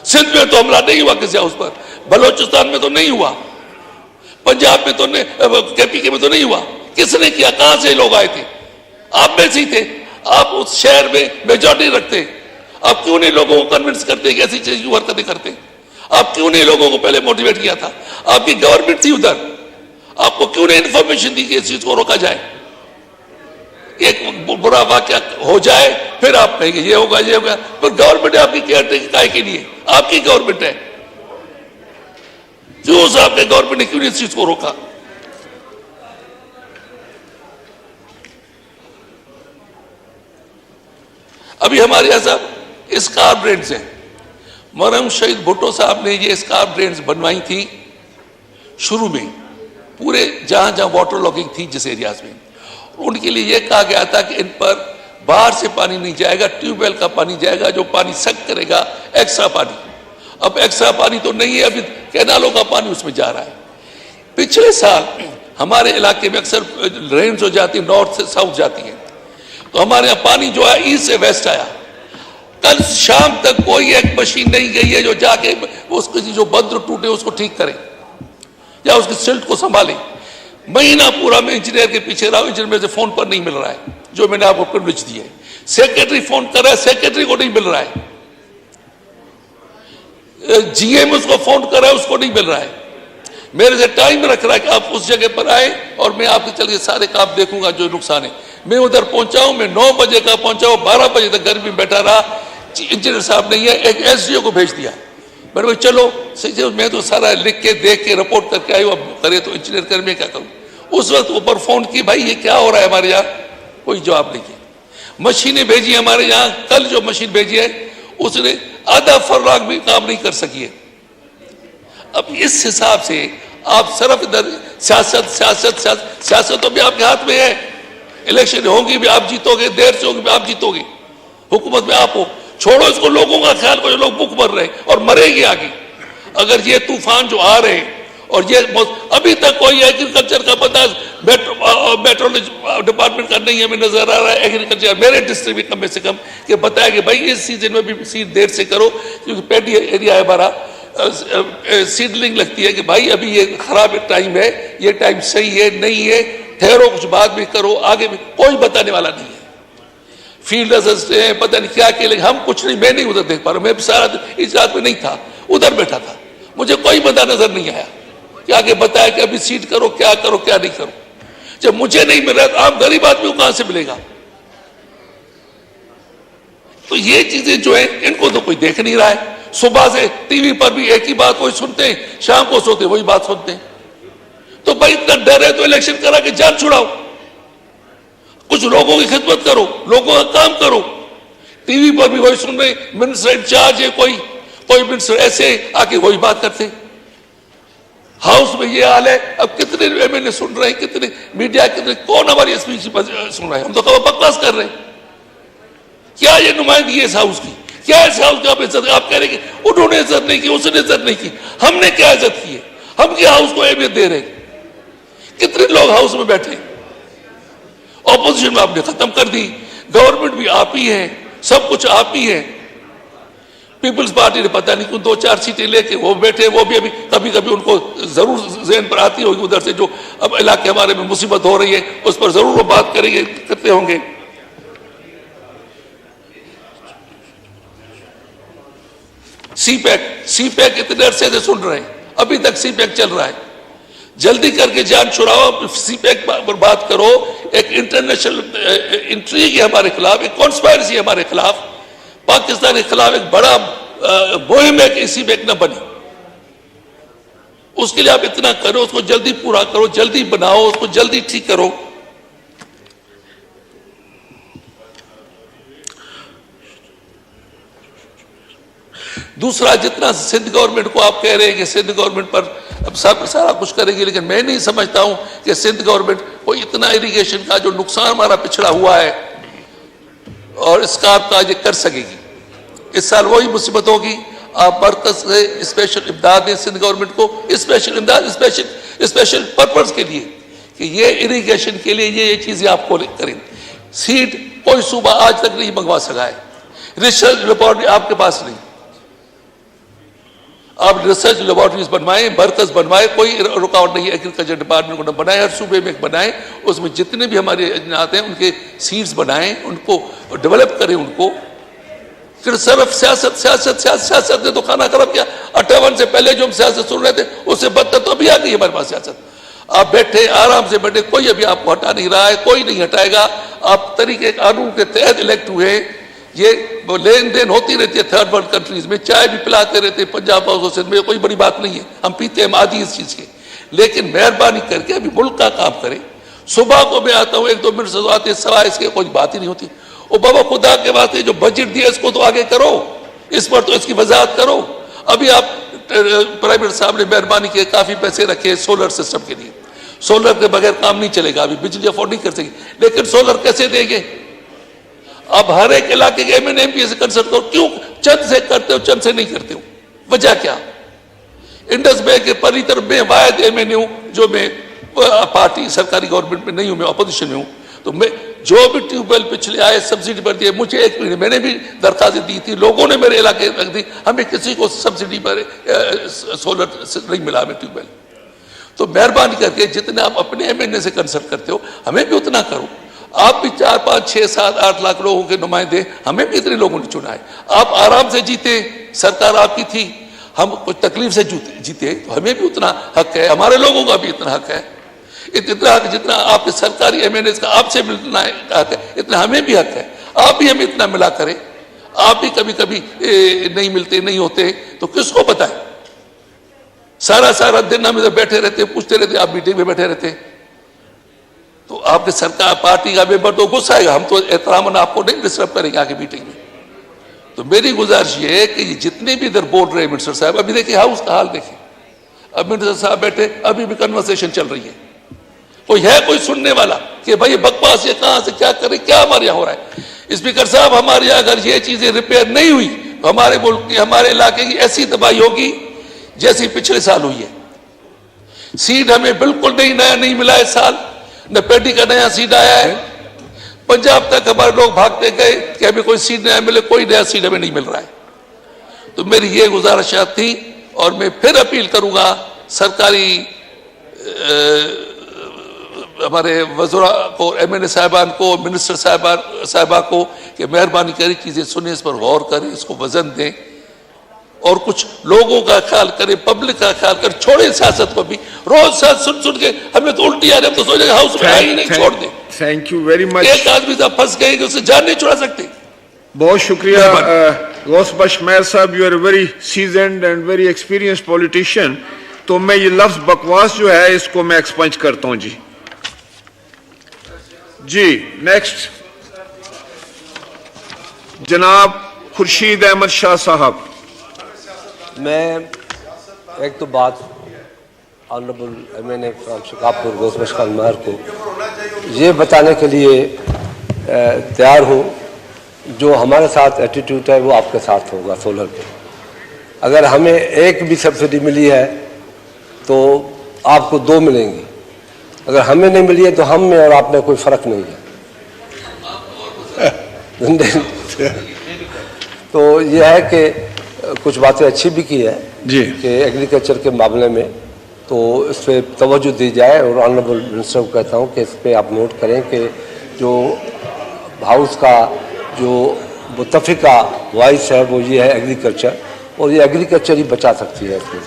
सिंध में तो हमला नहीं हुआ किसी हाउस पर, बलोचिस्तान में तो नहीं हुआ, पंजाब में तो नहीं, केपीके में तो नहीं हुआ। किसने किया? कहां से लोग आए थे? आप में से ही थे। आप उस शहर में मेजॉरिटी रखते, आप क्यों नहीं लोगों को कन्विंस करते कि ऐसी चीज की हरकतें करते? आप क्यों नहीं लोगों को पहले मोटिवेट किया था? आपकी गवर्नमेंट थी उधर, आपको क्यों नहीं इंफॉर्मेशन दी कि इस चीज को रोका जाए? एक बुरा वाकया हो जाए फिर आप कहेंगे ये होगा ये होगा, पर गवर्नमेंट आपकी केयर टेकिंग काय के लिए? आपकी गवर्नमेंट है, क्यों साहब ने गवर्नमेंट ने क्यों नहीं इस चीज को रोका? अभी हमारे यहां साहब स्कार्फ ड्रेन्स हैं। मरहम शहीद भुट्टो साहब ने ये स्कार्फ ड्रेन्स बनवाई थी शुरू में, पूरे जहां जहां वाटर लॉगिंग थी जिस एरियाज में, उनके लिए यह कहा गया था कि इन पर बाहर से पानी नहीं जाएगा, ट्यूबवेल का पानी जाएगा जो पानी सक करेगा, एक्स्ट्रा पानी। अब एक्स्ट्रा पानी तो नहीं है, अभी कैनालों का पानी उसमें जा रहा है। पिछले साल हमारे इलाके में अक्सर रेंज हो जाती है, नॉर्थ से साउथ जाती है, तो हमारे यहाँ पानी जो है ईस्ट से वेस्ट आया। कल शाम तक कोई एक मशीन नहीं गई है जो जाके उसकी जो बंद टूटे उसको ठीक करे या उसकी सिल्ट को संभाले। महीना पूरा मैं इंजीनियर के पीछे रहा हूं, इंजीनियर से फोन पर नहीं मिल रहा है, जो मैंने आपको प्रिविलेज दिया है। सेक्रेटरी फोन कर रहा है, सेक्रेटरी को नहीं मिल रहा है। जीएम उसको फोन कर रहा है, उसको नहीं मिल रहा है। मेरे से टाइम रख रहा है कि आप उस जगह पर आए और मैं आपके चल के सारे काम देखूंगा जो नुकसान है। मैं उधर पहुंचा हूं, मैं 9 बजे का पहुंचा हूं, 12 बजे तक गर्मी में बैठा रहा। इंजीनियर साहब ने एक एसडीओ को भेज दिया। मैंने भाई चलो, मैं तो सारा लिख के देख के रिपोर्ट करके आयु, अब करे तो इंजीनियर कर, मैं क्या करूं। उस वक्त ऊपर फोन की, भाई ये क्या हो रहा है हमारे यहाँ, कोई जवाब नहीं किया। मशीनें भेजी हमारे यहाँ, कल जो मशीन भेजी है उसने आधा फर्राग भी काम नहीं कर सकी है। अब इस हिसाब से आप सिर्फ इधर सियासत तो भी आपके हाथ में है। इलेक्शन होंगी भी आप जीतोगे, देर से होगी भी आप जीतोगे, हुकूमत में आप हो। छोड़ो इसको, लोगों का ख्याल करो, लोग भूख मर रहे और मरेंगे आगे। अगर ये तूफान जो आ रहे हैं और ये अभी तक कोई एग्रीकल्चर का पता मेट्रोलॉजी डिपार्टमेंट का नहीं हमें नजर आ रहा है। एग्रीकल्चर मेरे डिस्ट्रिक्ट में कम से कम कि बताया कि भाई इस सीजन में भी सीड देर से करो, क्योंकि पैडी एरिया है हमारा, सीडलिंग लगती है कि भाई अभी ये खराब टाइम है, ये टाइम सही है नहीं है, ठहरो कुछ बाद में करो, आगे भी कोई बताने वाला नहीं है। फील्ड असिस्टेंट है, पता नहीं क्या के, लेकिन हम कुछ नहीं, मैं नहीं उधर देख पा रहा हूं। मैं सारा दिन इस रात में नहीं था, उधर बैठा था, मुझे कोई बता नजर नहीं आया कि आगे बताया कि अभी सीट करो, क्या करो क्या नहीं करो। जब मुझे नहीं मिल रहा तो आम गरीब आदमी को कहां से मिलेगा। तो ये चीजें जो है इनको तो कोई देख नहीं रहा है। सुबह से टीवी पर भी एक ही बात वही सुनते हैं, शाम को सोते वही बात सुनते हैं। तो भाई इतना डर है तो इलेक्शन करा के जान छुड़ाओ, कुछ लोगों की खिदमत करो, लोगों का काम करो। टीवी पर भी वही सुन रहे, मिनिस्टर इंचार्ज है कोई मिनिस्टर ऐसे आके वही बात करते। हाउस में ये हाल है। अब कितने एमएलए सुन रहे हैं, कितने मीडिया, कितने कौन हमारी स्पीच सुन रहे हैं। हम तो कब बकवास कर रहे हैं। क्या ये नुमाइंदगी है इस हाउस की, क्या इस हाउस की आप इज्जत, आप कह रहे कि उन्होंने इज्जत नहीं की, उसने इज्जत नहीं की, हमने क्या इज्जत की है। हम क्या हाउस को अहमियत दे रहे हैं। कितने लोग हाउस में बैठे, ऑपोजिशन में आपने खत्म कर दी, गवर्नमेंट भी आप ही है, सब कुछ आप ही है। पीपल्स पार्टी ने पता नहीं क्यों 2-4 सीटें लेके वो बैठे, वो भी अभी कभी कभी उनको जरूर ज़हन पर आती होगी उधर से जो अब इलाके हमारे में मुसीबत हो रही है उस पर जरूर वो बात करेंगे, करते होंगे। सीपैक इतने अरसे से सुन रहे हैं, अभी तक सीपैक चल रहा है। जल्दी करके जान छुड़ाओ, सीपैक पर बात करो। एक इंटरनेशनल इंट्रीग है हमारे खिलाफ, एक कॉन्स्पायरेसी है हमारे खिलाफ, पाकिस्तान के खिलाफ एक बड़ा मुहिम है कि सीपैक न बने। उसके लिए आप इतना करो, उसको जल्दी पूरा करो, जल्दी बनाओ, उसको जल्दी ठीक करो। दूसरा, जितना सिंध गवर्नमेंट को आप कह रहे हैं कि सिंध गवर्नमेंट पर अब सब सारा कुछ करेगी, लेकिन मैं नहीं समझता हूं कि सिंध गवर्नमेंट को इतना इरिगेशन का जो नुकसान हमारा पिछड़ा हुआ है और इसका ये कर सकेगी। इस साल वही मुसीबत होगी। आप मरकज से स्पेशल इमदाद दें सिंध गवर्नमेंट को, स्पेशल इमदाद स्पेशल पर्पज के लिए कि ये इरिगेशन के लिए ये चीजें आपको करें। सीड कोई सूबा आज तक नहीं मंगवा सका है, रिसर्च लेबोरेटरी आपके पास नहीं। आप रिसर्च लेबोरेटरीज बनवाएं, मरकज बनवाएं, कोई रुकावट नहीं है। एग्रीकल्चर डिपार्टमेंट को बनाए, हर सूबे में एक बनाएं, उसमें जितने भी हमारे आते हैं उनके सीड्स बनाएं, उनको डेवलप करें उनको। फिर सिर्फ सियासत ने तो खाना खराब किया। 58 से पहले जो हम सियासत सुन रहे थे उससे बदतर तो अभी आ गई हमारे पास सियासत। आप बैठे आराम से बैठे, कोई अभी आपको हटा नहीं रहा है, कोई नहीं हटाएगा। आप तरीके कानून के तहत इलेक्ट हुए, ये लेन देन होती रहती है थर्ड वर्ल्ड कंट्रीज में, चाय भी पिलाते रहते हैं पंजाब हाउस सिंध में, कोई बड़ी बात नहीं है, हम पीते हैं, हम आदि इस चीज के। लेकिन मेहरबानी करके अभी मुल्क का काम करें। सुबह को मैं आता हूँ 1-2 मिनट से आते, सवाए इसके कोई बात ही नहीं होती। ओ बाबा खुदा के वास्ते जो बजट दिया इसको तो आगे करो, इस पर तो इसकी वजाहत करो। अभी आप प्राइवेट साहब ने मेहरबानी की काफी पैसे रखे सोलर सिस्टम के लिए, सोलर के बगैर काम नहीं चलेगा, अभी बिजली अफोर्ड नहीं कर सकेगी, लेकिन सोलर कैसे देंगे। अब हर एक इलाके के एमएनएमपी से कंसल्ट करो, क्यों चंद से करते हो चंद से नहीं करते हो, वजह क्या। इंडस बैंक के परी तरफ में वायद एमएनए हूं जो मैं पार्टी सरकारी गवर्नमेंट में नहीं हूं, मैं अपोजिशन में हूं, तो मैं जो भी ट्यूबवेल पिछले आए सब्सिडी पर दिए, मुझे 1 महीने मैंने भी दरखास्त दी थी, लोगों ने मेरे इलाके रख दी, हमें किसी को सब्सिडी पर सोलर नहीं मिला हमें ट्यूबवेल। तो मेहरबानी करके जितने आप अपने एमएनए से कंसल्ट करते हो हमें भी उतना करो। आप भी 4, 5, 6, 7, 8 लाख लोगों के नुमाइंदे, हमें भी इतने लोगों ने चुना है। आप आराम से जीते, सरकार आपकी थी, हम कुछ तकलीफ से जीते, तो हमें भी उतना हक है, हमारे लोगों का भी इतना हक है। इतना हक जितना आपके सरकारी एमएनएस का आपसे मिलना हक है, इतना हमें भी हक है। आप भी हमें इतना मिला करें। आप भी कभी कभी नहीं मिलते, नहीं होते, तो किसको बताए? सारा दिन हम इधर बैठे रहते, पूछते रहते, आप मीटिंग में बैठे रहते, तो आपके सरकार पार्टी का मेंबर तो गुस्सा आएगा। हम तो एहतरामन आपको नहीं डिस्टर्ब करेंगे आके मीटिंग में। तो मेरी गुजारिश ये है कि जितने भी इधर बोल रहे हैं मिनिस्टर साहब, अभी देखिए हाउस का हाल देखिए, अब मिनिस्टर साहब बैठे, अभी भी कन्वर्सेशन चल रही है। कोई है कोई सुनने वाला कि भाई ये बकवास ये कहां से क्या करे, क्या हमारे यहाँ हो रहा है? स्पीकर साहब, हमारे यहाँ अगर ये चीजें रिपेयर नहीं हुई तो हमारे मुल्क की, हमारे इलाके की ऐसी तबाही होगी जैसी पिछले साल हुई है। सीड हमें बिल्कुल नया नहीं मिला इस साल, न पेटी का नया सीड आया है। पंजाब तक हमारे लोग भागते गए कि हमें कोई सीड नया मिले, कोई नया सीड हमें नहीं मिल रहा है। तो मेरी ये गुजारिशात थी, और मैं फिर अपील करूंगा सरकारी हमारे वज़रा को, एमएनए साहिबान को, मिनिस्टर साहिबा को कि मेहरबानी करें चीजें सुने, इस पर गौर करें, इसको वजन दें, और कुछ लोगों का ख्याल करें, पब्लिक का ख्याल करें, छोड़े सियासत को भी। रोज साथ सुन के हमें तो उल्टी आ रही, हम तो सोचेंगे हाउस में ही नहीं, छोड़ दें। Thank you very much. एक आदमी साहब फंस गए कि उससे जान नहीं छुड़ा सकते। बहुत शुक्रिया गौस बख्श मेयर साहब, you are very seasoned and very experienced politician. तो मैं ये लफ्ज बकवास जो है इसको मैं एक्सपंज करता हूं जी। नेक्स्ट जनाब खुर्शीद अहमद शाह साहब। मैं एक तो बात ऑनरेबल एमएनए फ्रॉम शिकापुर गौस बख्श खान महर को ये बताने के लिए तैयार हूँ, जो हमारे साथ एटीट्यूड है वो आपके साथ होगा सोलर पे। अगर हमें एक भी सब्सिडी मिली है तो आपको 2 मिलेंगी, अगर हमें नहीं मिली है तो हम में और आप में कोई फर्क नहीं है। तो यह है कि कुछ बातें अच्छी भी की है जी कि एग्रीकल्चर के मामले में, तो इस पर तवज्जो दी जाए। और ऑनरेबल मिनिस्टर को कहता हूँ कि इस पर आप नोट करें कि जो हाउस का जो मुत्तफ़िका वॉइस है वो ये है एग्रीकल्चर, और ये एग्रीकल्चर ही बचा सकती है इसको।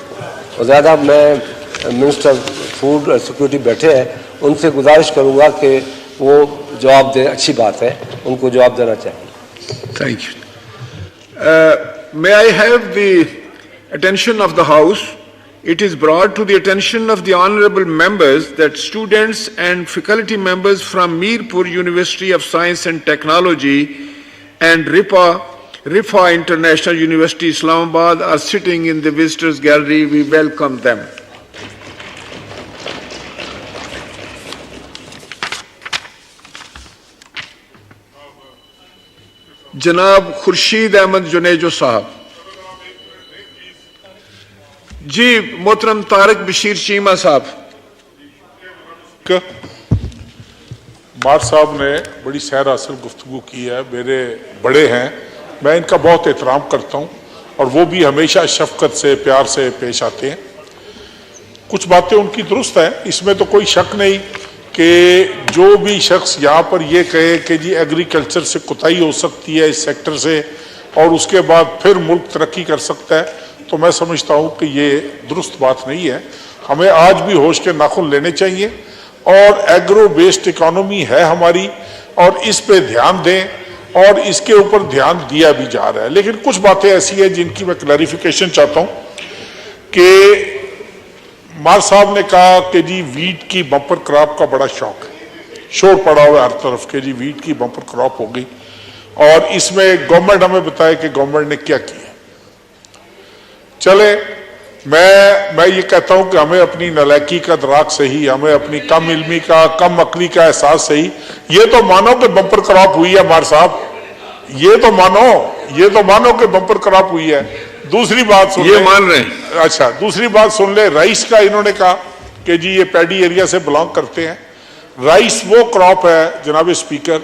और ज़्यादा मैं मिनिस्टर फूड और सिक्योरिटी बैठे हैं, उनसे गुजारिश करूँगा कि वो जवाब दें। अच्छी बात है, उनको जवाब देना चाहिए। Thank you. May I have the attention of the House? It is brought to the attention of the honorable members that students and faculty members from Mirpur University of Science and Technology and Rifa International University, Islamabad are sitting in the visitors gallery. We welcome them. जनाब खुर्शीद अहमद जुनेजो साहब। जी मोहतरम तारिक बशीर चीमा साहब। मार साहब ने बड़ी सैर हासिल गुफ्तगू की है, मेरे बड़े हैं, मैं इनका बहुत एहतराम करता हूँ, और वो भी हमेशा शफकत से प्यार से पेश आते हैं। कुछ बातें उनकी दुरुस्त हैं, इसमें तो कोई शक नहीं कि जो भी शख्स यहाँ पर ये कहे कि जी एग्रीकल्चर से कुताही हो सकती है इस सेक्टर से, और उसके बाद फिर मुल्क तरक्की कर सकता है, तो मैं समझता हूँ कि ये दुरुस्त बात नहीं है। हमें आज भी होश के नाखुन लेने चाहिए, और एग्रो बेस्ड इकोनॉमी है हमारी, और इस पे ध्यान दें, और इसके ऊपर ध्यान दिया भी जा रहा है। लेकिन कुछ बातें ऐसी हैं जिनकी मैं क्लैरिफिकेशन चाहता हूँ कि मार साहब ने कहा कि जी वीट की बम्पर क्रॉप का बड़ा शौक है, शोर पड़ा हुआ हर तरफ के जी वीट की बम्पर क्रॉप हो गई, और इसमें गवर्नमेंट हमें बताए कि गवर्नमेंट ने क्या किया। चले, मैं ये कहता हूं कि हमें अपनी नलायकी का दराक सही, हमें अपनी कम इल्मी का, कम अक्ली का एहसास सही। ये तो मानो कि बम्पर क्रॉप हुई है मार साहब, ये तो मानो कि बम्पर क्रॉप हुई है। दूसरी बात सुन, ये मान रहे हैं। अच्छा, दूसरी बात सुन ले, राइस का इन्होंने कहा कि जी ये पैडी एरिया से बिलोंग करते हैं। राइस वो क्रॉप है जनाब स्पीकर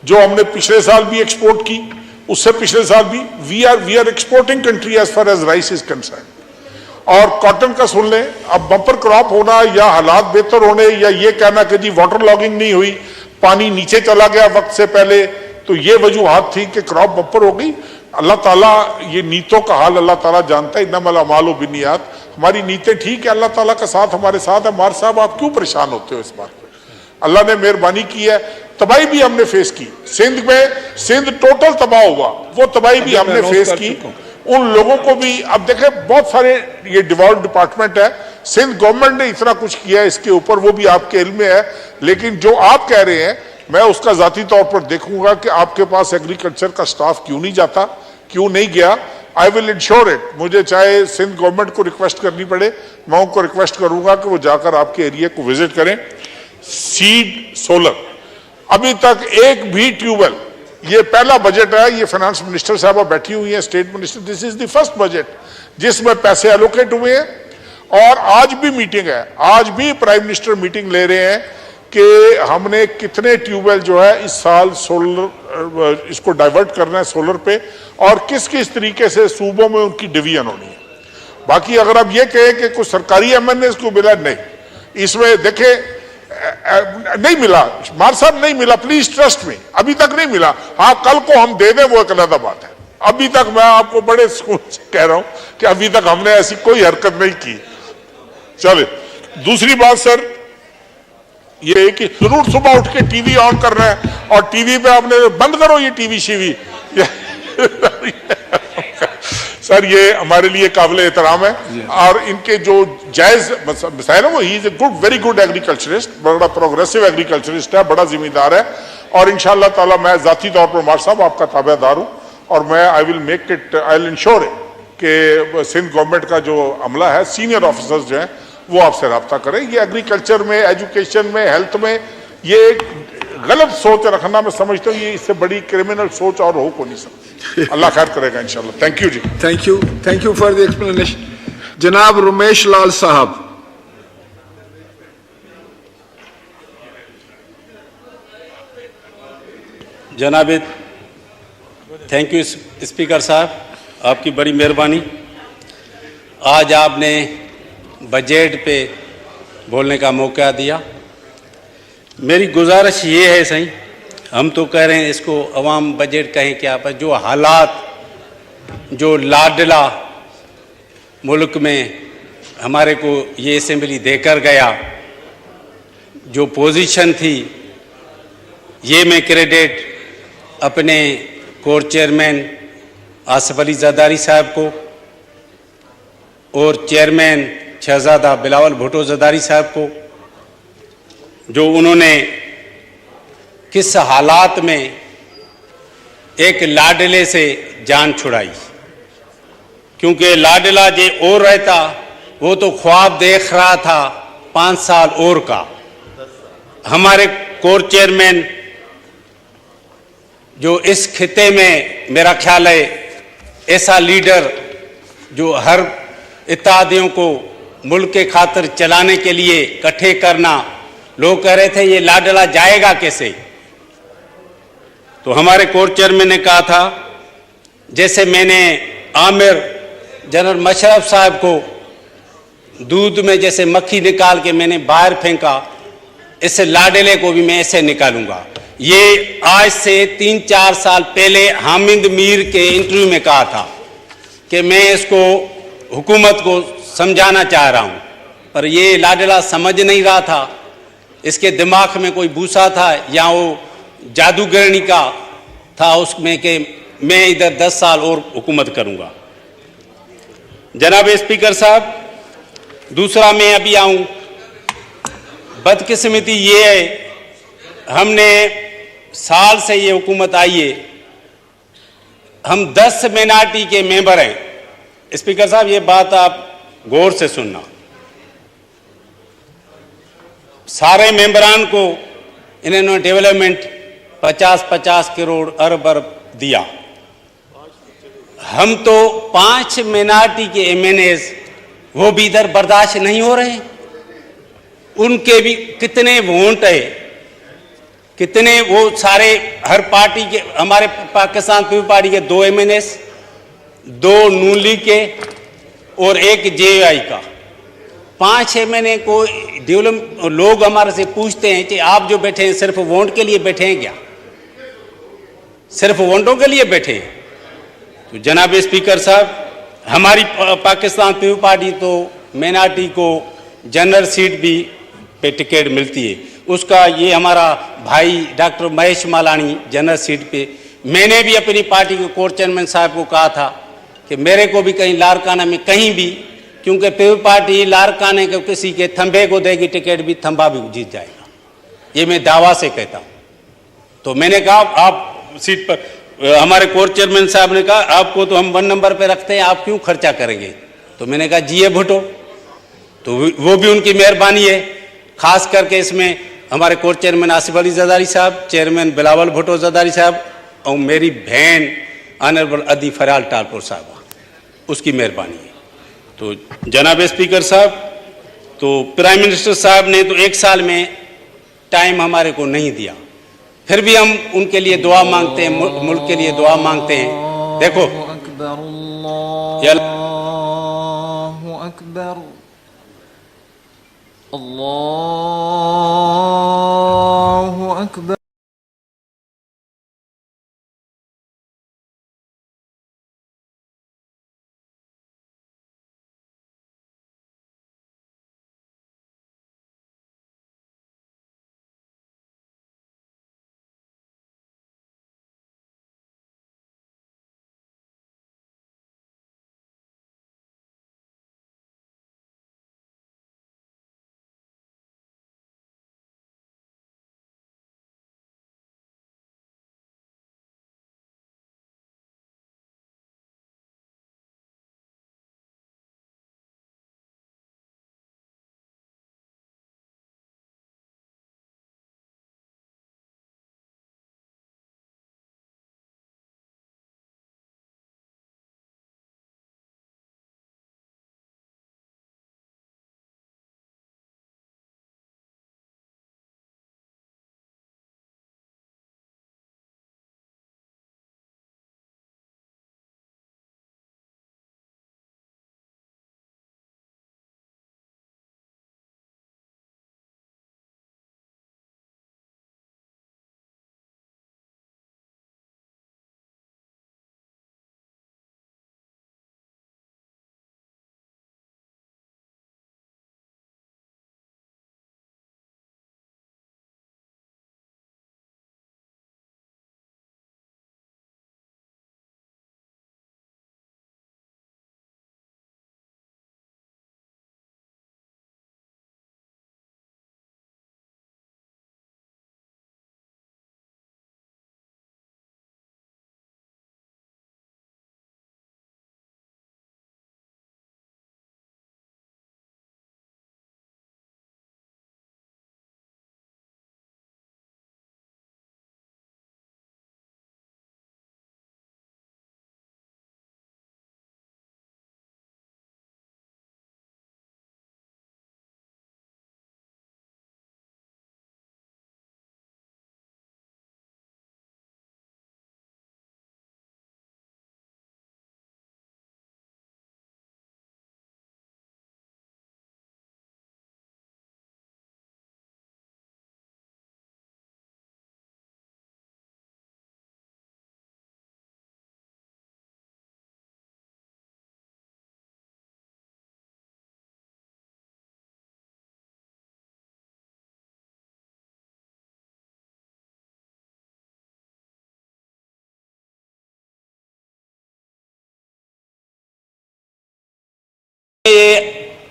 जो हमने पिछले साल भी एक्सपोर्ट की, उससे पिछले साल भी। We are exporting country as far as rice is concern. और कॉटन का सुन लें, अब बम्पर क्रॉप होना या हालात बेहतर होने या ये कहना कि जी वाटर लॉगिंग नहीं हुई, पानी नीचे चला गया वक्त से पहले, तो ये वजूहात थी कि क्रॉप बम्पर हो गई। अल्लाह ताला ये नीतों का हाल अल्लाह ताला जानता है, इन्नमल अमालु बिन्नियात। हमारी नीयतें ठीक है, अल्लाह ताला का साथ हमारे साथ है। मार साहब आप क्यों परेशान होते हो इस बात पे? अल्लाह ने मेहरबानी की है, तबाही भी हमने फेस की। सिंध में, सिंध टोटल तबाह हुआ, वो तबाही भी हमने फेस की। उन लोगों को भी, अब देखें बहुत सारे ये डिवॉल्व डिपार्टमेंट है, सिंध गवर्नमेंट ने इतना कुछ किया है इसके ऊपर, वो भी आपके इल्म में है। लेकिन जो आप कह रहे हैं, मैं उसका जाती तौर पर देखूंगा कि आपके पास एग्रीकल्चर का स्टाफ क्यों नहीं जाता, क्यों नहीं गया। I will ensure it. मुझे चाहे सिंध गवर्नमेंट को रिक्वेस्ट करनी पड़े, मैं उनको रिक्वेस्ट करूंगा कि वो जाकर आपके एरिया को विजिट करें। सीड सोलर, अभी तक एक भी ट्यूबवेल, ये पहला बजट है, ये फाइनेंस मिनिस्टर साहब बैठी हुई है, state minister, this is the first budget जिसमें पैसे एलोकेट हुए हैं। और आज भी मीटिंग है, आज भी प्राइम मिनिस्टर मीटिंग ले रहे हैं कि हमने कितने ट्यूबवेल जो है इस साल सोलर, इसको डाइवर्ट करना है सोलर पे, और किस किस तरीके से सूबों में उनकी डिवीजन होनी है। बाकी अगर आप ये कहें कि कुछ सरकारी एमएनए को मिला, नहीं, इसमें देखें नहीं मिला, मार साहब नहीं मिला, प्लीज ट्रस्ट में, अभी तक नहीं मिला। हाँ, कल को हम दे दें वो एक अलग बात है। अभी तक मैं आपको बड़े सुकून से कह रहा हूं कि अभी तक हमने ऐसी कोई हरकत नहीं की। चले, दूसरी बात सर ये कि जरूर सुबह उठ के टीवी ऑन करना है, और टीवी पे आपने बंद करो ये टीवी शीवी सर ये हमारे लिए काबिल एहतराम है। और इनके जो जायज मसाइल है, वो he is a good, very good agriculturist, बड़ा प्रोग्रेसिव एग्रीकल्चरिस्ट है, बड़ा जिम्मेदार है। और इंशाअल्लाह ताला मैं जाती तौर पर मार साहब आपका ताबेदार हूं, और मैं I will make it, I will ensure कि सिंध गवर्नमेंट का जो अमला है, सीनियर ऑफिसर्स जो हैं, वो आपसे रब्ता करें। ये एग्रीकल्चर में, एजुकेशन में, हेल्थ में ये गलत सोच रखना, मैं समझता हूँ ये इससे बड़ी क्रिमिनल सोच और हो को नहीं सकती। अल्लाह खैर करेगा इंशाल्लाह। Thank you ji. Thank you for the explanation. जनाब रमेश लाल साहब। जनाब थैंक यू स्पीकर साहब, आपकी बड़ी मेहरबानी। आज आपने बजट पे बोलने का मौका दिया। मेरी गुजारिश ये है, सही हम तो कह रहे हैं इसको अवाम बजट कहें क्या, पर जो हालात, जो लाडला मुल्क में हमारे को ये असेंबली देकर गया, जो पोजीशन थी, ये मैं क्रेडिट अपने कोर चेयरमैन आसिफ अली जरदारी साहब को और चेयरमैन शहजादा बिलावल भुट्टो जरदारी साहब को, जो उन्होंने किस हालात में एक लाडले से जान छुड़ाई। क्योंकि लाडला जे और रहता, वो तो ख्वाब देख रहा था 5 साल और का। हमारे कोर चेयरमैन जो इस खिते में मेरा ख्याल है ऐसा लीडर जो हर इत्तेहादियों को मुल्क के खातिर चलाने के लिए इकट्ठे करना, लोग कह रहे थे ये लाडला जाएगा कैसे। तो हमारे कोर चेयरमैन ने कहा था, जैसे मैंने आमिर जनरल मशरफ साहब को दूध में जैसे मक्खी निकाल के मैंने बाहर फेंका, इससे लाडले को भी मैं ऐसे निकालूंगा। ये आज से 3-4 साल पहले हामिद मीर के इंटरव्यू में कहा था कि मैं इसको हुकूमत को समझाना चाह रहा हूं, पर ये लाडला समझ नहीं रहा था। इसके दिमाग में कोई भूसा था या वो जादूगरनी का था उसमें कि मैं इधर 10 साल और हुकूमत करूंगा। जनाब स्पीकर साहब, दूसरा मैं अभी आऊं, बदकिस्मती ये है, हमने साल से ये हुकूमत आई है, हम 10 माइनॉरिटी के मेंबर हैं। स्पीकर साहब ये बात आप गौर से सुनना, सारे मेंबरान को इन्होंने डेवलपमेंट 50-50 करोड़ अरब दिया। हम तो 5 माइनॉरिटी के एमएनएस वो भी इधर बर्दाश्त नहीं हो रहे। उनके भी कितने वोट है, कितने वो सारे हर पार्टी के, हमारे पाकिस्तान पीपल्स पार्टी के 2 एमएनएस, 2 नून लीग के और 1 जेआई का। 5-6 महीने को डेवलप लोग हमारे से पूछते हैं कि आप जो बैठे हैं सिर्फ वोट के लिए बैठे हैं क्या, सिर्फ वोटों के लिए बैठे हैं? तो जनाब स्पीकर साहब, हमारी पाकिस्तान पीपल्स पार्टी तो माइनॉरिटी को जनरल सीट भी पे टिकट मिलती है, उसका ये हमारा भाई doctor Mahesh Malani general seat पे। मैंने भी अपनी पार्टी के कोर चेयरमैन साहब को कहा था कि मेरे को भी कहीं लारकाना में कहीं भी, क्योंकि पीपल्स पार्टी लारकाने को किसी के थंबे को देगी टिकट भी, थंबा भी जीत जाएगा, ये मैं दावा से कहता हूँ। तो मैंने कहा आप सीट पर, हमारे कोर चेयरमैन साहब ने कहा आपको तो हम 1 नंबर पे रखते हैं, आप क्यों खर्चा करेंगे? तो मैंने कहा जी भुट्टो, तो वो भी उनकी मेहरबानी है। खास करके इसमें हमारे कोर चेयरमैन आसिफ अली जरदारी साहब, चेयरमैन बिलावल भुट्टो जरदारी साहब और मेरी बहन ऑनरेबल अदी फराल टालपुर साहब, उसकी मेहरबानी है। तो जनाब स्पीकर साहब, तो प्राइम मिनिस्टर साहब ने तो 1 साल में टाइम हमारे को नहीं दिया, फिर भी हम उनके लिए दुआ मांगते हैं, मुल्क के लिए दुआ मांगते हैं। देखो अल्लाहु अकबर, अल्लाहु अकबर।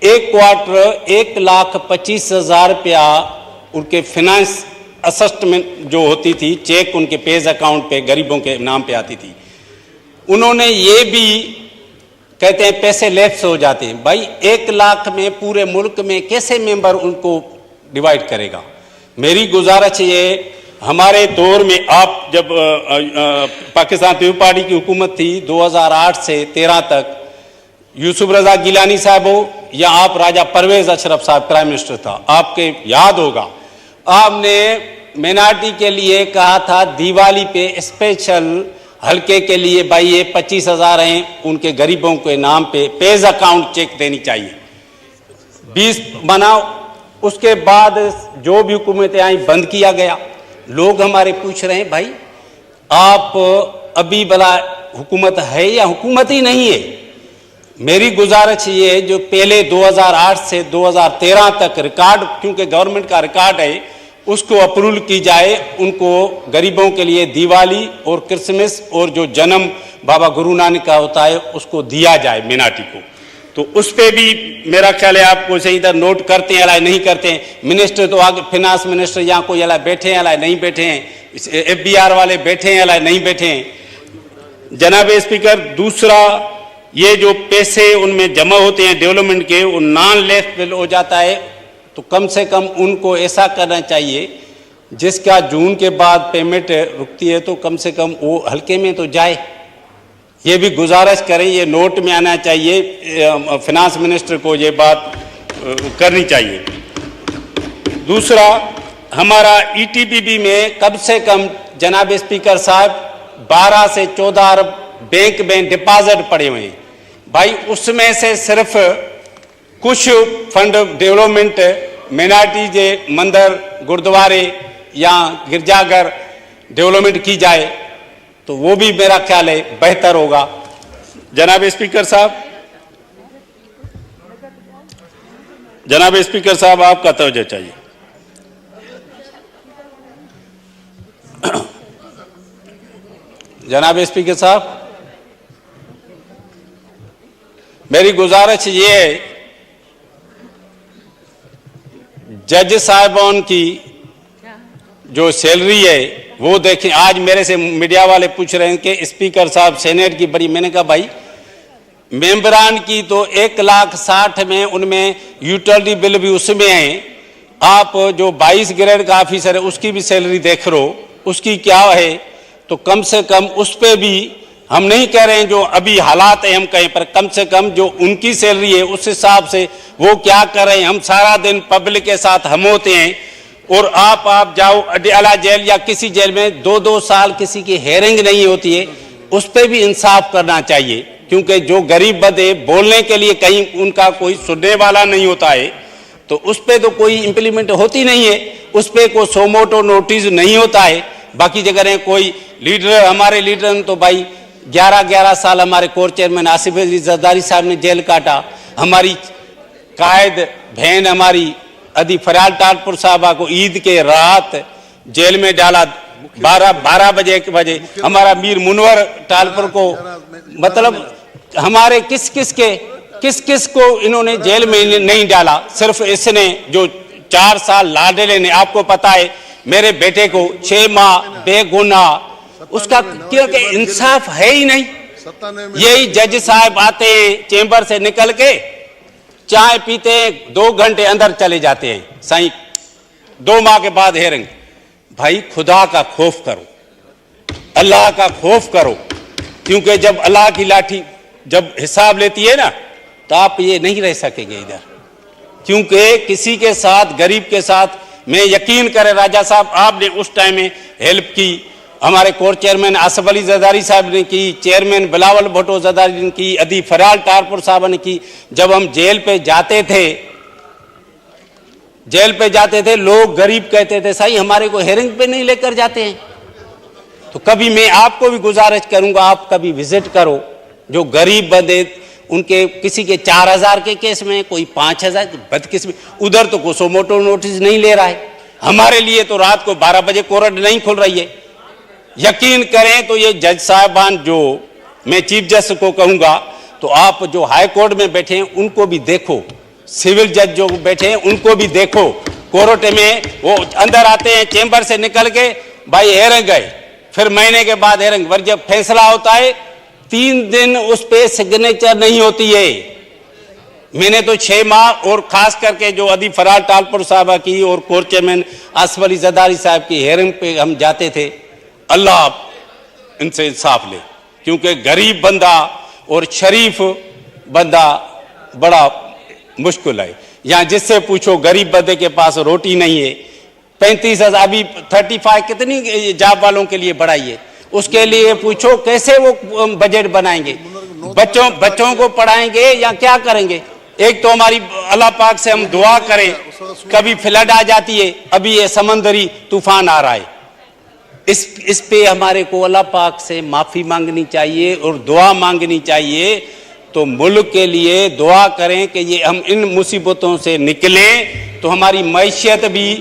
एक क्वार्टर 1,25,000 रुपया उनके फाइनेंस असिस्टमेंट जो होती थी, चेक उनके पेज अकाउंट पे गरीबों के नाम पे आती थी। उन्होंने ये भी कहते हैं पैसे लैप्स हो जाते हैं। भाई 1 लाख में पूरे मुल्क में कैसे मेंबर उनको डिवाइड करेगा? मेरी गुजारिश ये, हमारे दौर में आप जब पाकिस्तान पीपल्स पार्टी की हुकूमत थी 2008 से 13 तक, यूसुफ रजा गिलानी साहब हो या आप राजा परवेज अशरफ साहब प्राइम मिनिस्टर था, आपके याद होगा आपने माइनॉरिटी के लिए कहा था दिवाली पे स्पेशल हल्के के लिए भाई ये 25,000 हैं उनके गरीबों के नाम पे पेज अकाउंट चेक देनी चाहिए। 20 बनाओ, उसके बाद जो भी हुकूमतें आई बंद किया गया। लोग हमारे पूछ रहे हैं भाई आप अभी भला हुकूमत है या हुकूमत ही नहीं है। मेरी गुजारिश ये है जो पहले 2008 से 2013 तक रिकॉर्ड, क्योंकि गवर्नमेंट का रिकॉर्ड है, उसको अप्रूवल की जाए। उनको गरीबों के लिए दिवाली और क्रिसमस और जो जन्म बाबा गुरु नानक का होता है उसको दिया जाए मिनाटी को। तो उस पे भी मेरा ख्याल है आपको से इधर नोट करते हैं या नहीं करते हैं। मिनिस्टर तो आगे फाइनेंस मिनिस्टर यहाँ कोई या बैठे हैं या नहीं बैठे हैं, FBR वाले बैठे हैं या नहीं बैठे हैं। जनाब स्पीकर, दूसरा ये जो पैसे उनमें जमा होते हैं डेवलपमेंट के, वो नॉन लेफेबल हो जाता है। तो कम से कम उनको ऐसा करना चाहिए जिसका जून के बाद पेमेंट रुकती है तो कम से कम वो हल्के में तो जाए। ये भी गुजारिश करें, ये नोट में आना चाहिए, फाइनेंस मिनिस्टर को ये बात करनी चाहिए। दूसरा, हमारा ETBB में कम से कम जनाब स्पीकर साहब 12 से 14 अरब बैंक में डिपॉजिट पड़े हुए हैं। भाई उसमें से सिर्फ कुछ फंड डेवलपमेंट मिनाटी जे मंदिर गुरुद्वारे या गिरजाघर डेवलपमेंट की जाए तो वो भी मेरा ख्याल है बेहतर होगा। जनाब स्पीकर साहब आपका तवज्जो चाहिए। जनाब स्पीकर साहब, मेरी गुजारिश ये है जज साहिबान की जो सैलरी है वो देखें। आज मेरे से मीडिया वाले पूछ रहे हैं कि स्पीकर साहब सेनेट की बड़ी, मैंने कहा भाई मेंबरान की तो 1,60,000 में उनमें यूटिलिटी बिल भी उसमें है। आप जो 22 ग्रेड का ऑफिसर है उसकी भी सैलरी देख लो उसकी क्या है, तो कम से कम उस पर भी हम नहीं कह रहे हैं जो अभी हालात है हम कहें, पर कम से कम जो उनकी सैलरी है उस हिसाब से वो क्या कर रहे हैं। हम सारा दिन पब्लिक के साथ हम होते हैं और आप जाओ अडियाला जेल या किसी जेल में 2-2 साल किसी की हेयरिंग नहीं होती है, उस पर भी इंसाफ करना चाहिए। क्योंकि जो गरीब बंदे बोलने के लिए कहीं उनका कोई सुनने वाला नहीं होता है तो उस पर तो कोई इम्प्लीमेंट होती नहीं है, उस पर कोई सोमोटो नोटिस नहीं होता है। बाकी जगह कोई लीडर, हमारे लीडर तो भाई 11-11 साल हमारे कोर चेयरमैन आसिफ अली जरदारी साहब ने जेल काटा। हमारी कायद बहन हमारी अदी फराल टाटपुर साहबा को ईद के रात जेल में डाला 12 बजे 1 बजे। हमारा मीर मुनवर टालपुर को, मतलब हमारे किस किस को इन्होंने जेल में नहीं डाला। सिर्फ इसने जो 4 साल लाडले ने, आपको पता है मेरे बेटे को 6 माह बेगुनाह, उसका क्योंकि इंसाफ है ही नहीं। यही जज साहब आते हैं चेंबर से निकल के चाय पीते हैं, 2 घंटे अंदर चले जाते हैं। साईं 2 माह के बाद हेयरिंग। भाई खुदा का खौफ करो, अल्लाह का खौफ करो, क्योंकि जब अल्लाह की लाठी जब हिसाब लेती है ना तो आप ये नहीं रह सकेंगे इधर। क्योंकि किसी के साथ, गरीब के साथ, मैं यकीन करें राजा साहब आपने उस टाइम में हेल्प की, हमारे कोर चेयरमैन आसिफ अली जरदारी साहब ने की, चेयरमैन बिलावल भुट्टो जरदारी ने की, अदी फराल टारपुर साहब ने की। जब हम जेल पे जाते थे लोग गरीब कहते थे साईं हमारे को हेयरिंग पे नहीं लेकर जाते हैं। तो कभी मैं आपको भी गुजारिश करूंगा आप कभी विजिट करो, जो गरीब बंदे उनके किसी के 4,000 के केस में, कोई 5,000, बदकिस्मती उधर तो कोसोमोटो नोटिस नहीं ले रहा है। हमारे लिए तो रात को 12 बजे कोर्ट नहीं खुल रही है। यकीन करें तो ये जज साहबान, जो मैं चीफ जस्टिस को कहूंगा, तो आप जो हाई कोर्ट में बैठे हैं उनको भी देखो, सिविल जज जो बैठे हैं उनको भी देखो। कोर्ट में वो अंदर आते हैं चेंबर से निकल के भाई हेयरिंग गए, फिर महीने के बाद हेयरिंग, पर जब फैसला होता है 3 दिन उस पे सिग्नेचर नहीं होती है। मैंने तो 6 माह और खास करके जो अदी फराल टालपुर साहबा की और कोर चेयरमैन आसिफ अली जरदारी साहब की हेयरिंग पे हम जाते थे। अल्लाह इनसे इंसाफ ले, क्योंकि गरीब बंदा और शरीफ बंदा बड़ा मुश्किल है। यहाँ जिससे पूछो गरीब बंदे के पास रोटी नहीं है। 35,000 अभी 35 कितनी जॉब वालों के लिए बढ़ाई है, उसके लिए पूछो कैसे वो बजट बनाएंगे, बच्चों को पढ़ाएंगे या क्या करेंगे। एक तो हमारी अल्लाह पाक से हम दुआ करें, कभी फ्लड आ जाती है, अभी ये समंदरी तूफान आ रहा है, इस पे हमारे को अल्लाह पाक से माफी मांगनी चाहिए और दुआ मांगनी चाहिए। तो मुल्क के लिए दुआ करें कि ये हम इन मुसीबतों से निकलें तो हमारी मैशियत भी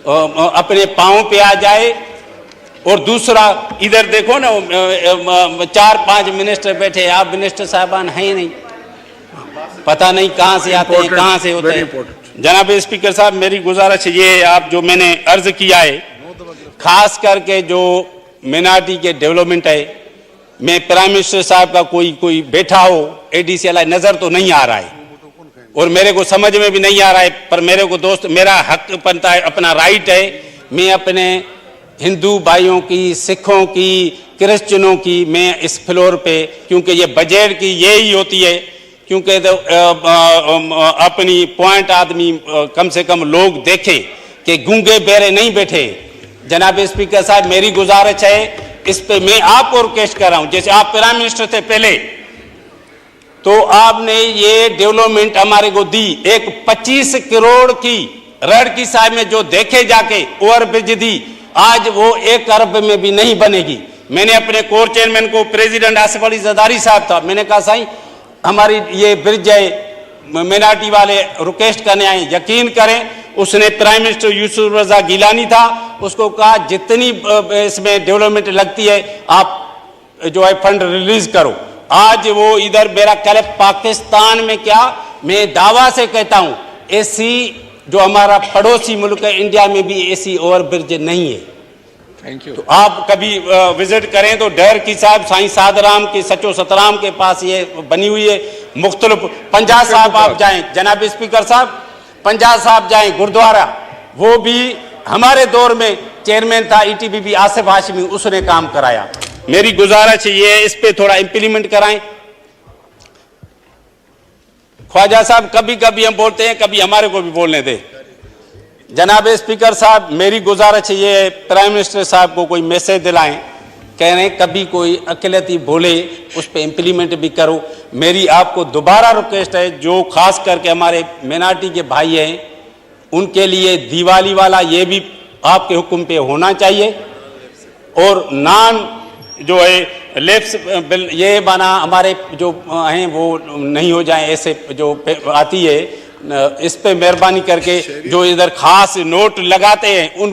अपने पांव पे आ जाए। और दूसरा, इधर देखो ना 4-5 मिनिस्टर बैठे, आप मिनिस्टर साहबान हैं नहीं, पता नहीं कहां से आते हैं, कहां से होते हैं। जनाब स्पीकर साहब, मेरी गुजारिश ये है, आप जो मैंने अर्ज किया है, खास करके जो मिनारिटी के डेवलपमेंट है, मैं प्राइम मिनिस्टर साहब का कोई बैठा हो ADCLI नजर तो नहीं आ रहा है और मेरे को समझ में भी नहीं आ रहा है, पर मेरे को दोस्त, मेरा हक बनता है, अपना राइट है, मैं अपने हिंदू भाइयों की, सिखों की, क्रिश्चियनों की, मैं इस फ्लोर पे, क्योंकि ये बजट की यही होती है, क्योंकि अपनी पॉइंट आदमी कम से कम लोग देखें कि गूंगे बेरे नहीं बैठे। जनाब स्पीकर साहब, मेरी गुजारिश है, इस पे मैं आपको रिक्वेस्ट कर रहा हूं, जैसे आप प्राइम मिनिस्टर थे पहले, तो आपने ये डेवलपमेंट हमारे को दी, एक 25 करोड़ की रड़की साहब में जो देखे जाके ओवरब्रिज दी, आज वो 1 अरब में भी नहीं बनेगी। मैंने अपने कोर चेयरमैन को, प्रेसिडेंट आसिफ अली जरदारी साहब था, मैंने कहा साईं हमारी ये ब्रिज है, मिनारिटी वाले रिक्वेस्ट करने आए, यकीन करें उसने प्राइम मिनिस्टर यूसुफ रजा गिलानी था, उसको कहा जितनी इसमें डेवलपमेंट लगती है आप जो है फंड रिलीज करो। आज वो इधर मेरा ख्याल है पाकिस्तान में, क्या मैं दावा से कहता हूं, ऐसी जो हमारा पड़ोसी मुल्क है इंडिया में भी ऐसी ओवरब्रिज नहीं है। Thank you. तो आप कभी विजिट करें तो डर की साहब साईं सादराम के सचो सतराम के पास ये बनी हुई है, मुख्तलिफ पंजाब साहब आप जाएं, जनाब स्पीकर साहब पंजाब साहब जाएं गुरुद्वारा, वो भी हमारे दौर में चेयरमैन था ETBB आसिफ हाशमी, उसने काम कराया। मेरी गुजारिश ये है, इस पे थोड़ा इंप्लीमेंट कराएं। ख्वाजा साहब, कभी कभी हम बोलते हैं, कभी हमारे को भी बोलने दे। जनाब स्पीकर साहब, मेरी गुजारिश ये है, प्राइम मिनिस्टर साहब को कोई मैसेज दिलाएं, कह रहे हैं कभी कोई अकेलती बोले उस पर इम्प्लीमेंट भी करो। मेरी आपको दोबारा रिक्वेस्ट है, जो खास करके हमारे मिनारिटी के भाई हैं उनके लिए दिवाली वाला ये भी आपके हुक्म पे होना चाहिए, और नान जो है लेफ्स बिल ये बना हमारे जो हैं वो नहीं हो जाए, ऐसे जो आती है, इस पे मेहरबानी करके जो इधर खास नोट लगाते हैं उन